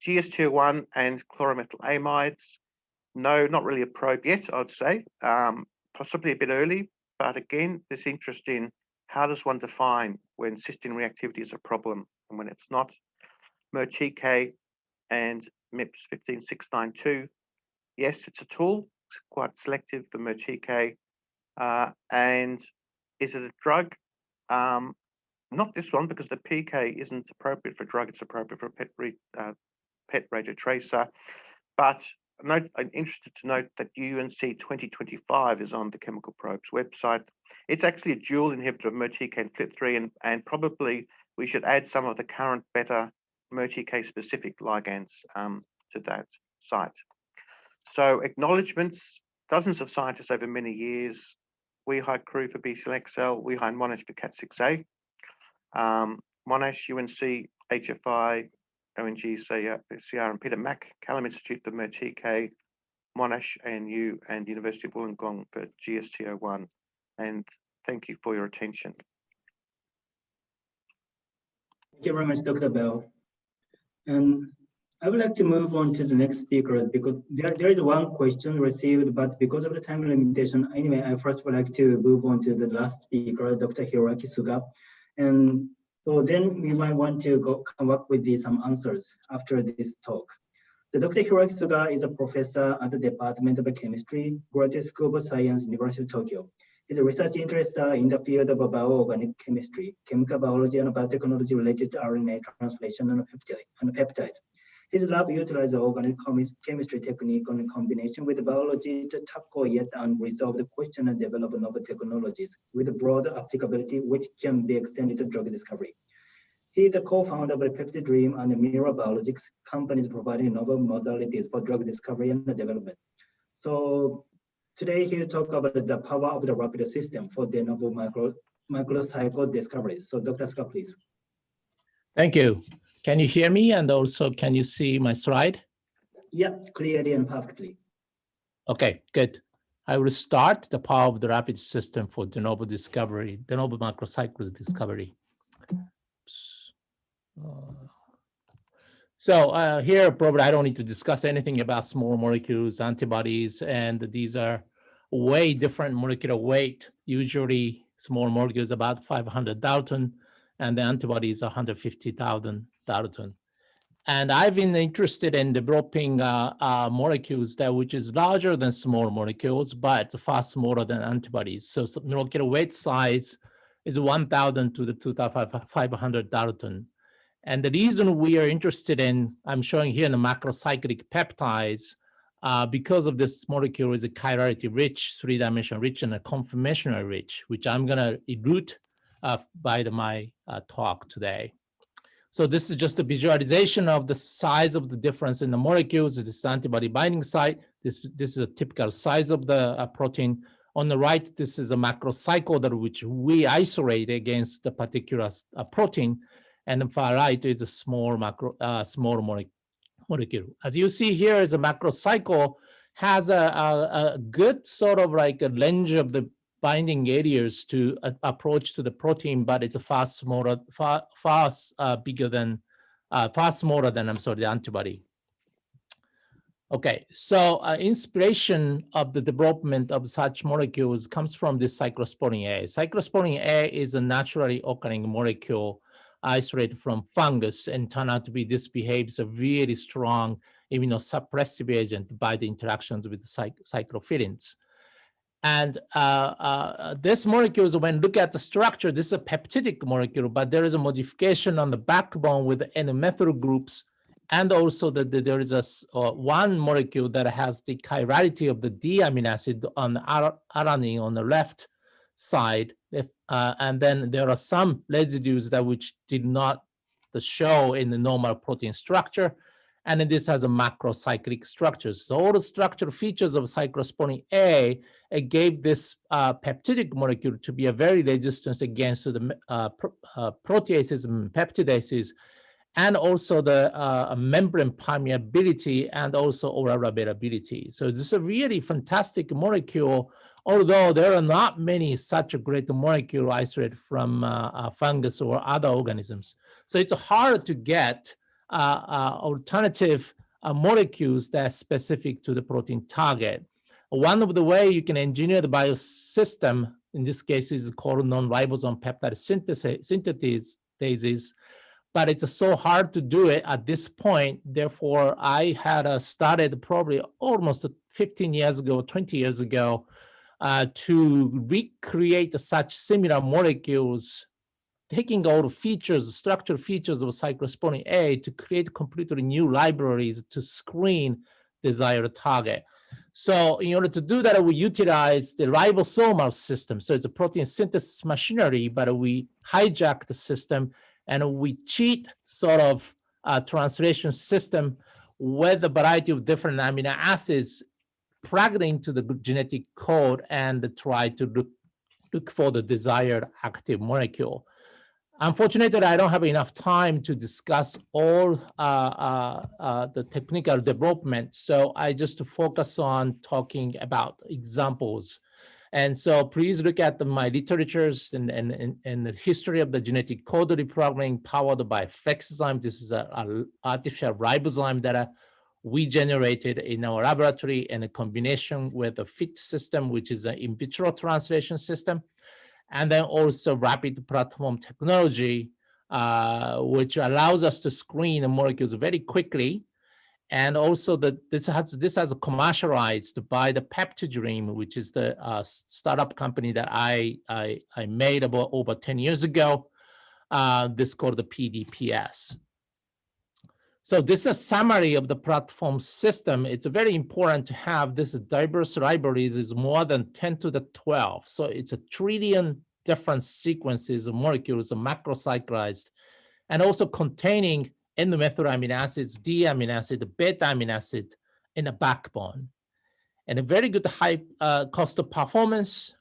GST01 and chloromethyl-amides, no, not really a probe yet, I'd say. Possibly a bit early, but again, this interest in how does one define when cysteine reactivity is a problem and when it's not. MERTK and MIPS 15692, yes, it's a tool. It's quite selective for MERTK. And is it a drug? Not this one, because the PK isn't appropriate for drug, it's appropriate for PET radiotracer. But I'm interested to note that UNC 2025 is on the Chemical Probes website. It's actually a dual inhibitor of MERTK and FLT3, and probably we should add some of the current better MERTK specific ligands to that site. So acknowledgements, dozens of scientists over many years. Weihai crew for BCL-XL, Weihai and Monash for Cat6A. Monash, UNC, HFI, ONG, CR, and Peter Mack, Callum Institute for MERTK, Monash, ANU, and University of Wollongong for GST01. And thank you for your attention. Thank you very much, Dr. Bell. And I would like to move on to the next speaker because there is one question received, but because of the time limitation, anyway, I first would like to move on to the last speaker, Dr. Hiroaki Suga. And so then we might want to come up with some answers after this talk. The Dr. Hiroaki Suga is a professor at the Department of Chemistry, Graduate School of Science, University of Tokyo. His research interests are in the field of bioorganic chemistry, chemical biology, and biotechnology related to RNA translation and peptides. His lab utilizes organic chemistry technique in combination with biology to tackle yet unresolved questions and develop novel technologies with broad applicability, which can be extended to drug discovery. He is the co-founder of Peptide Dream and Mira Biologics, companies providing novel modalities for drug discovery and development. So today he'll talk about the power of the rapid system for de novo microcycle discoveries. So Dr. Scott, please. Thank you. Can you hear me? And also, can you see my slide? Yeah, clearly and perfectly. Okay, good. I will start the power of the rapid system for de novo discovery, de novo microcycle discovery. So here, probably I don't need to discuss anything about small molecules, antibodies, and these are way different molecular weight. Usually small molecules about 500 Dalton, and the antibodies 150,000 Dalton. And I've been interested in developing molecules that which is larger than small molecules, but far smaller than antibodies. So molecular weight size is 1,000 to the 2,500 Dalton. And the reason we are interested in, I'm showing here in the macrocyclic peptides, because of this molecule is a chirality rich, three-dimensional rich, and a conformational rich, which I'm gonna elude by my talk today. So this is just a visualization of the size of the difference in the molecules. This is antibody binding site. This is a typical size of the protein. On the right, this is a macrocycle that which we isolate against the particular protein. And the far right is a small molecule. As you see here, is a macrocycle has a good sort of like a range of the binding areas to approach to the protein, but it's a far smaller than the antibody. Okay, so inspiration of the development of such molecules comes from this cyclosporin A. Cyclosporin A is a naturally occurring molecule isolated from fungus, and turn out to be this behaves a really strong immunosuppressive agent by the interactions with the cyclophilins. And this molecules, when look at the structure, this is a peptidic molecule, but there is a modification on the backbone with the N-methyl groups, and also that there is a one molecule that has the chirality of the D amino acid on the alanine on the left side, and then there are some residues that which did not show in the normal protein structure, and then this has a macrocyclic structure. So all the structural features of cyclosporin A gave this peptidic molecule to be a very resistant against the proteases and peptidases, and also the membrane permeability and also oral availability. So this is a really fantastic molecule, although there are not many such a great molecule isolated from fungus or other organisms. So it's hard to get alternative molecules that are specific to the protein target. One of the ways you can engineer the biosystem, in this case, is called non-ribosome peptide synthetases, but it's so hard to do it at this point. Therefore, I had started probably almost 15 years ago, 20 years ago, to recreate such similar molecules, taking all the features, structural features of cyclosporin A to create completely new libraries to screen desired target. So in order to do that, we utilize the ribosomal system. So it's a protein synthesis machinery, but we hijack the system and we cheat sort of a translation system with a variety of different amino acids plugged into the genetic code and try to look for the desired active molecule. Unfortunately, I don't have enough time to discuss all the technical development, so I just focus on talking about examples. And so please look at my literatures and the history of the genetic code reprogramming powered by Flexzyme. This is an artificial ribozyme that we generated in our laboratory in a combination with a FIT system, which is an in vitro translation system. And then also rapid proteome technology, which allows us to screen the molecules very quickly And also this has commercialized by the PeptiDream, which is the startup company that I made about over 10 years ago. This called the PDPS. So this is a summary of the platform system. It's very important to have this diverse libraries is more than 10 to the 12. So it's 1 trillion different sequences of molecules, macrocyclized, and also containing end-methyl amino acids, D amino acid, beta amino acid in a backbone. And a very good high cost of performance.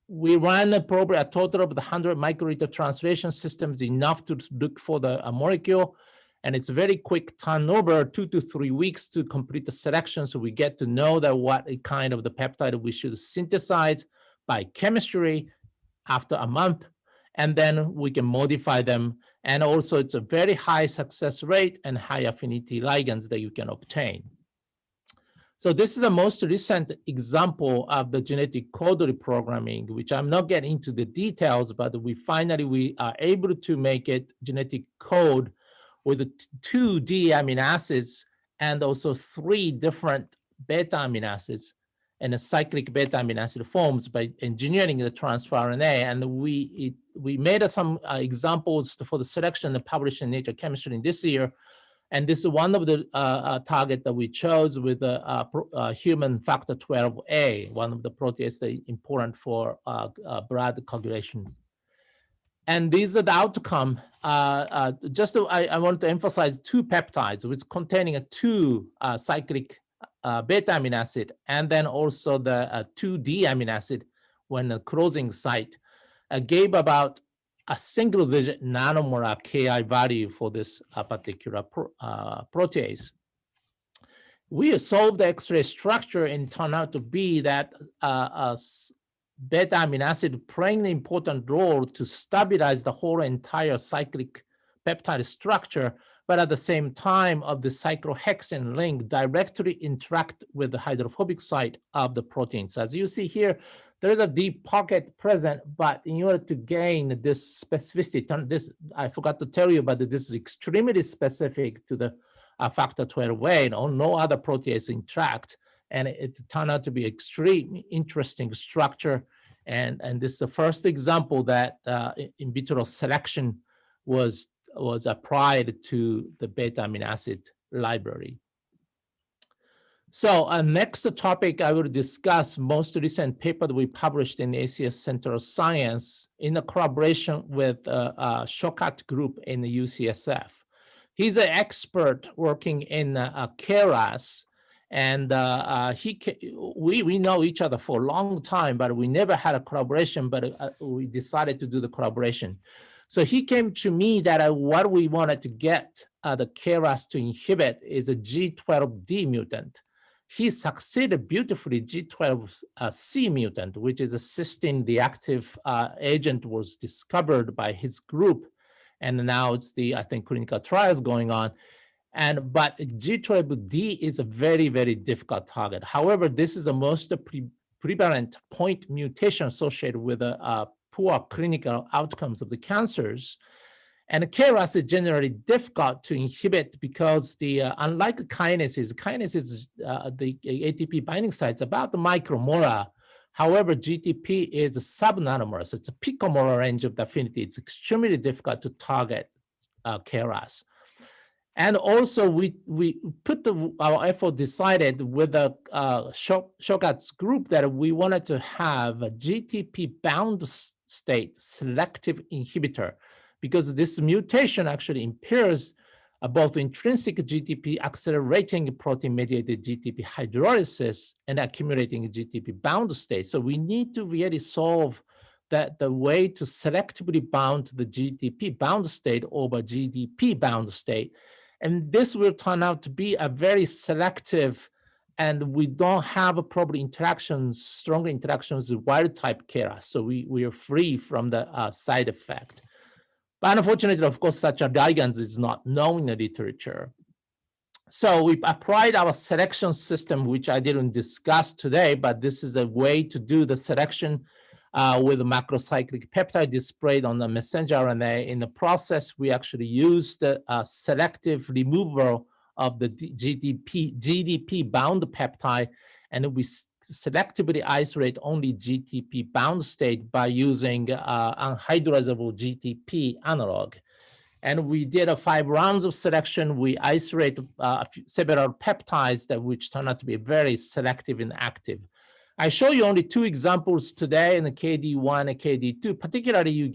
We ran probably a total of the 100 microliter translation systems, enough to look for the molecule. And it's a very quick turnover, 2 to 3 weeks to complete the selection. So we get to know that what kind of the peptide we should synthesize by chemistry after a month. And then we can modify them. And also it's a very high success rate and high affinity ligands that you can obtain. So this is the most recent example of the genetic code reprogramming, which I'm not getting into the details, but we are able to make it genetic code with 2 D amino acids and also 3 different beta amino acids and a cyclic beta amino acid forms by engineering the transfer RNA. And we made some examples for the selection and published in Nature Chemistry this year. And this is one of the target that we chose with human factor 12A, one of the proteases that is important for blood coagulation. And these are the outcome. I want to emphasize 2 peptides, which containing 2 cyclic beta amino acid, and then also the 2 D amino acid when the closing site gave about a single-digit nanomolar Ki value for this particular protease. We solved the X-ray structure and turned out to be that beta amino acid playing an important role to stabilize the whole entire cyclic peptide structure, but at the same time of the cyclohexane link directly interact with the hydrophobic site of the proteins. As you see here, there is a deep pocket present, but in order to gain this specificity, I forgot to tell you, but this is extremely specific to the factor 12A, no other protease interact. And it turned out to be extremely interesting structure. And this is the first example that in vitro selection was applied to the beta amino acid library. So next topic I will discuss most recent paper that we published in the ACS Center of Science in a collaboration with Shokat group in the UCSF. He's an expert working in KRAS, and we know each other for a long time, but we never had a collaboration, but we decided to do the collaboration. So he came to me that what we wanted to get the KRAS to inhibit is a G12D mutant. He succeeded beautifully. G12C mutant, which is a cysteine, the active agent, was discovered by his group. And now it's I think clinical trials going on. But G12D is a very, very difficult target. However, this is the most prevalent point mutation associated with poor clinical outcomes of the cancers. And KRAS is generally difficult to inhibit because unlike kinases, the ATP binding site's about the micromolar. However, GTP is a sub-nanomolar, so it's a picomolar range of affinity. It's extremely difficult to target KRAS. And also, we put our effort decided with the Shokat's group that we wanted to have a GTP bound state selective inhibitor, because this mutation actually impairs both intrinsic GTP accelerating protein-mediated GTP hydrolysis and accumulating GTP bound state. So we need to really solve the way to selectively bound the GTP bound state over GDP bound state. And this will turn out to be a very selective, and we don't have probably stronger interactions with wild type KRAS. So we are free from the side effect. But unfortunately, of course, such a ligand is not known in the literature. So we applied our selection system, which I didn't discuss today, but this is a way to do the selection with a macrocyclic peptide displayed on the messenger RNA. In the process, we actually used selective removal of the GDP bound peptide, and we selectively isolate only GTP bound state by using unhydrolyzable GTP analog. And we did 5 rounds of selection. We isolated several peptides that which turned out to be very selective and active. I show you only 2 examples today in the KD1 and KD2. Particularly,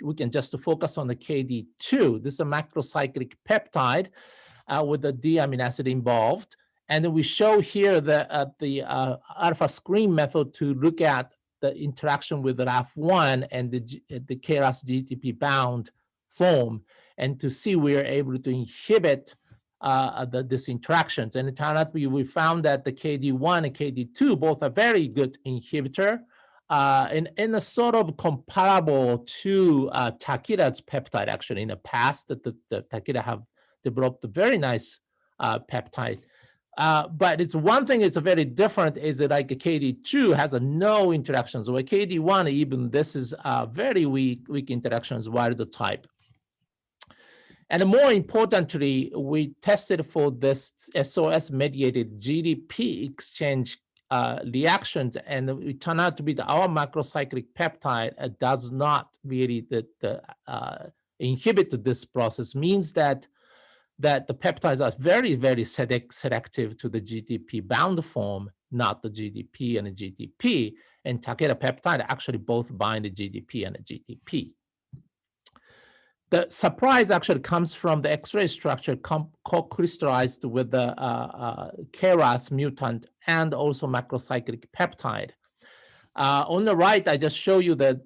we can just focus on the KD2. This is a macrocyclic peptide with the D amino acid involved. And then we show here the alpha screen method to look at the interaction with the RAF1 and the KRAS GTP bound form, and to see we are able to inhibit these interactions. And it turned out we found that the KD1 and KD2 both are very good inhibitor in a sort of comparable to Takeda's peptide. Actually, in the past, the Takeda have developed a very nice peptide. But it's one thing it's very different is that like a KD2 has no interactions, where KD1 even this is very weak interactions wild type. And more importantly, we tested for this SOS-mediated GDP exchange reactions, and it turned out to be that our macrocyclic peptide does not really inhibit this process, means that the peptides are very, very selective to the GDP bound form, not the GDP and the GTP. And Takeda peptide actually both bind the GDP and the GTP. The surprise actually comes from the X-ray structure co-crystallized with the KRAS mutant and also macrocyclic peptide. On the right, I just show you the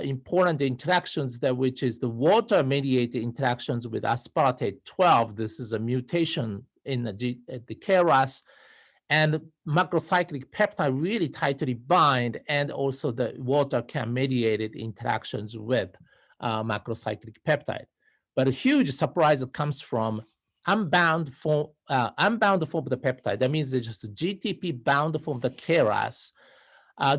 important interactions which is the water-mediated interactions with aspartate 12. This is a mutation in the KRAS, and macrocyclic peptide really tightly bind, and also the water can mediated interactions with macrocyclic peptide. But a huge surprise comes from unbound form of the peptide. That means it's just a GTP bound form of the KRAS.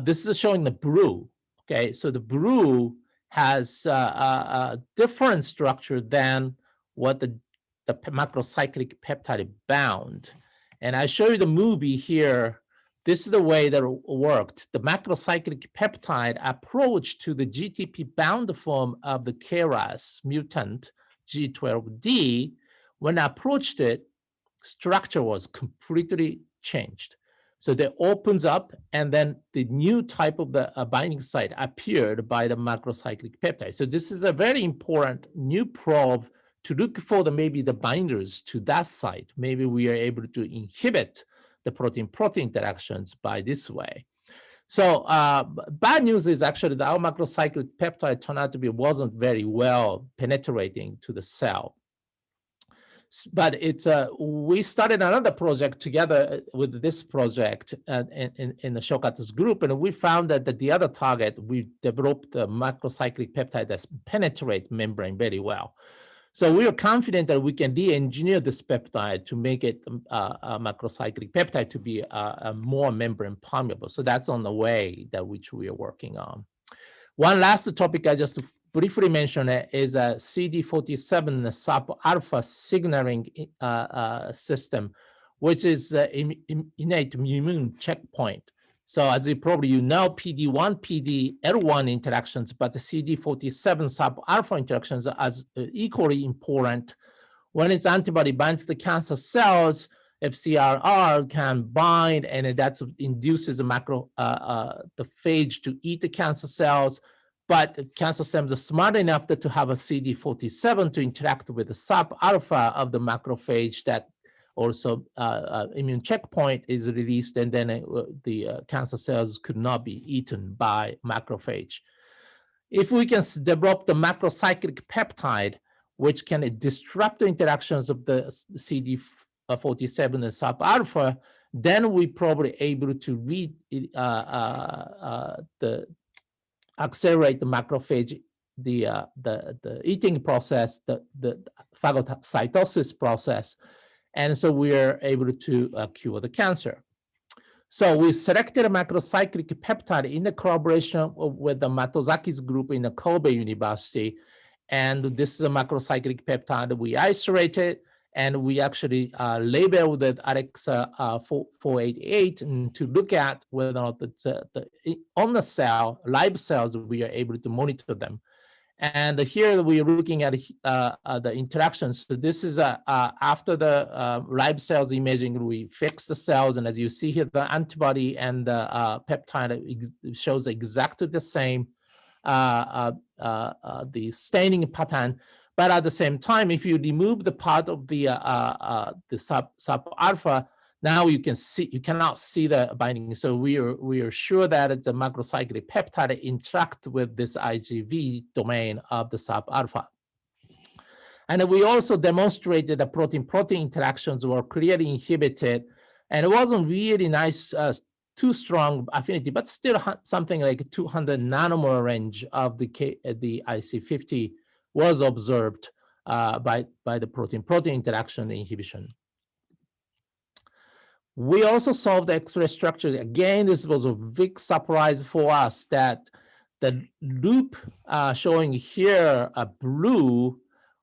This is showing the BRU. Okay, so the BRU has a different structure than what the macrocyclic peptide bound. And I show you the movie here. This is the way that it worked. The macrocyclic peptide approach to the GTP bound form of the KRAS mutant G12D. When I approached it, structure was completely changed. So that opens up, and then the new type of the binding site appeared by the macrocyclic peptide. So this is a very important new probe to look for maybe the binders to that site. Maybe we are able to inhibit the protein-protein interactions by this way. So bad news is actually that our macrocyclic peptide turned out to be wasn't very well penetrating to the cell. But we started another project together with this project in the Shokata's group, and we found that the other target, we developed a macrocyclic peptide that penetrates membrane very well. So we are confident that we can de-engineer this peptide to make it a macrocyclic peptide to be a more membrane permeable. So that's on the way that which we are working on. One last topic I just briefly mention is a CD47 sub-alpha signaling system, which is innate immune checkpoint. So as you probably know, PD1, PD-L1 interactions, but the CD47 sub-alpha interactions are equally important. When its antibody binds the cancer cells, FcRR can bind, and that induces the phage to eat the cancer cells. But the cancer cells are smart enough to have a CD47 to interact with the sub-alpha of the macrophage that also immune checkpoint is released, and then the cancer cells could not be eaten by macrophage. If we can develop the macrocyclic peptide, which can disrupt the interactions of the CD47 and sub-alpha, then we probably able to accelerate the macrophage, the eating process, the phagocytosis process, and so we are able to cure the cancer. So we selected a macrocyclic peptide in the collaboration with the Matozaki's group in the Kobe University, and this is a macrocyclic peptide we isolated, And we actually labeled it RX488 to look at whether or not on the cell, live cells, we are able to monitor them. And here we are looking at the interactions. So this is after the live cells imaging, we fix the cells. And as you see here, the antibody and the peptide shows exactly the same, the staining pattern. But at the same time, if you remove the part of the sub alpha, now you cannot see the binding. So we are sure that the macrocyclic peptide interact with this IgV domain of the sub alpha. And we also demonstrated the protein-protein interactions were clearly inhibited, and it wasn't really nice, too strong affinity, but still something like 200 nanomolar range of the IC50 was observed by the protein-protein interaction inhibition. We also solved the X-ray structure. Again, this was a big surprise for us that the loop showing here, blue,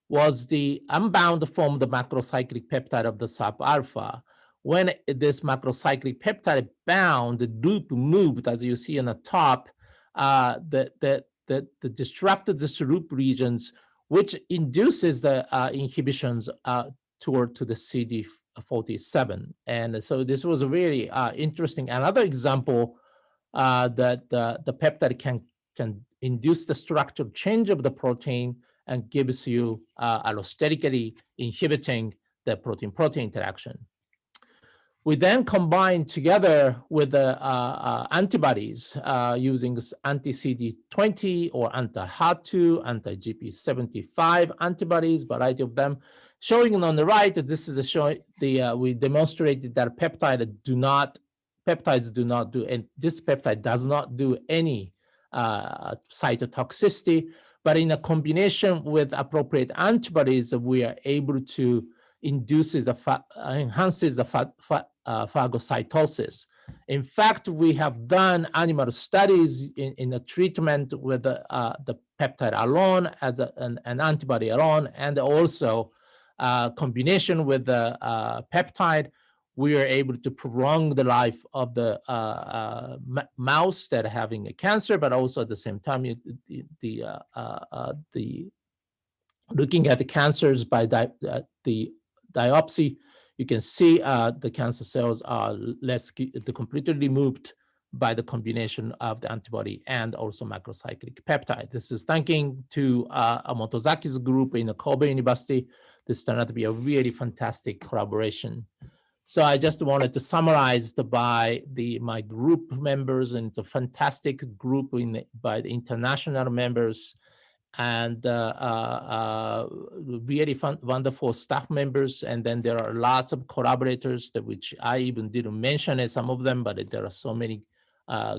was the unbound form of the macrocyclic peptide of the sub-alpha. When this macrocyclic peptide bound, the loop moved, as you see on the top, the disrupted this loop regions, which induces the inhibitions toward to the CD47. And so this was a really interesting. Another example that the peptide can induce the structural change of the protein and gives you allosterically inhibiting the protein-protein interaction. We then combined together with the antibodies using anti-CD20 or anti-HER2, anti-GP75 antibodies, variety of them. Showing on the right, this is we demonstrated that peptides do not do, and this peptide does not do any cytotoxicity, but in a combination with appropriate antibodies, we are able to enhances the phagocytosis. In fact, we have done animal studies in a treatment with the peptide alone as an antibody alone, and also combination with the peptide. We are able to prolong the life of the mouse that are having a cancer, but also at the same time, looking at the cancers by the biopsy, you can see the cancer cells are completely removed by the combination of the antibody and also macrocyclic peptide. This is thanking to Motozaki's group in the Kobe University. This turned out to be a really fantastic collaboration. So I just wanted to summarize by my group members, and it's a fantastic group by the international members, and really wonderful staff members. And then there are lots of collaborators which I even didn't mention some of them, but there are so many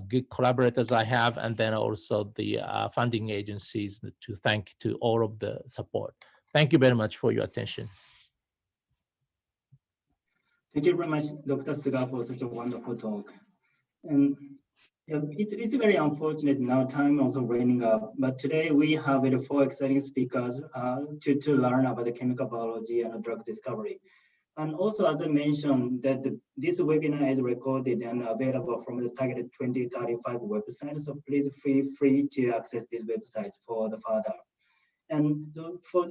good collaborators I have, and then also the funding agencies to thank to all of the support. Thank you very much for your attention. Thank you very much, Dr. Suga, for such a wonderful talk. And it's very unfortunate now, time also running up, but today we have 4 exciting speakers to learn about the chemical biology and drug discovery. And also, as I mentioned, that this webinar is recorded and available from the Targeted 2035 website, so please feel free to access these websites for the further. And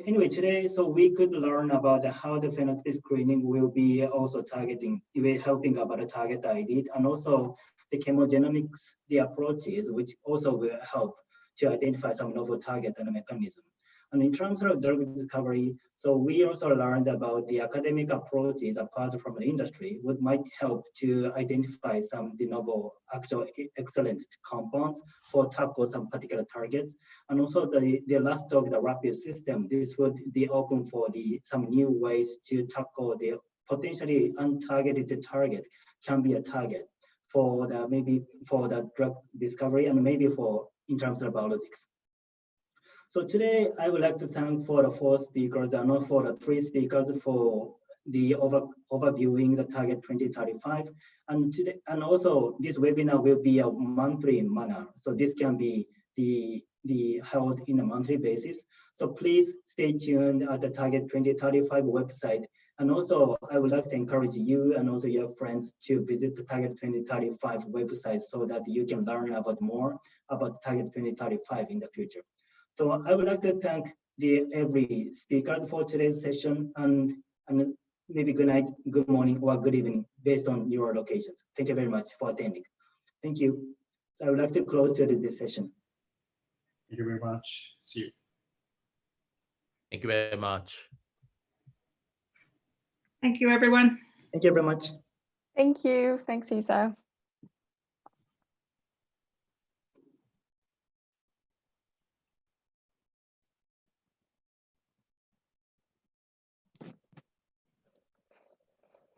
anyway, today, so we could learn about how the phenotypic screening will be also helping about the target ID, and also the chemogenomics, the approaches, which also will help to identify some novel target and mechanism. And in terms of drug discovery, so we also learned about the academic approaches apart from the industry, what might help to identify some the novel, actual excellent compounds for tackle some particular targets. And also the last talk, the rapid system, this would be open for some new ways to tackle the potentially untargeted target can be a target for maybe for the drug discovery and maybe for in terms of biologics. So today, I would like to thank for the 4 speakers and not for the 3 speakers for the overviewing the Target 2035. And also this webinar will be a monthly manner. So this can be held in a monthly basis. So please stay tuned at the Target 2035 website And also, I would like to encourage you and also your friends to visit the Target 2035 website so that you can learn about more about Target 2035 in the future. So I would like to thank every speaker for today's session, and maybe good night, good morning, or good evening based on your locations. Thank you very much for attending. Thank you. So I would like to close this session. Thank you very much. See you. Thank you very much. Thank you, everyone. Thank you very much. Thank you. Thanks, Isa.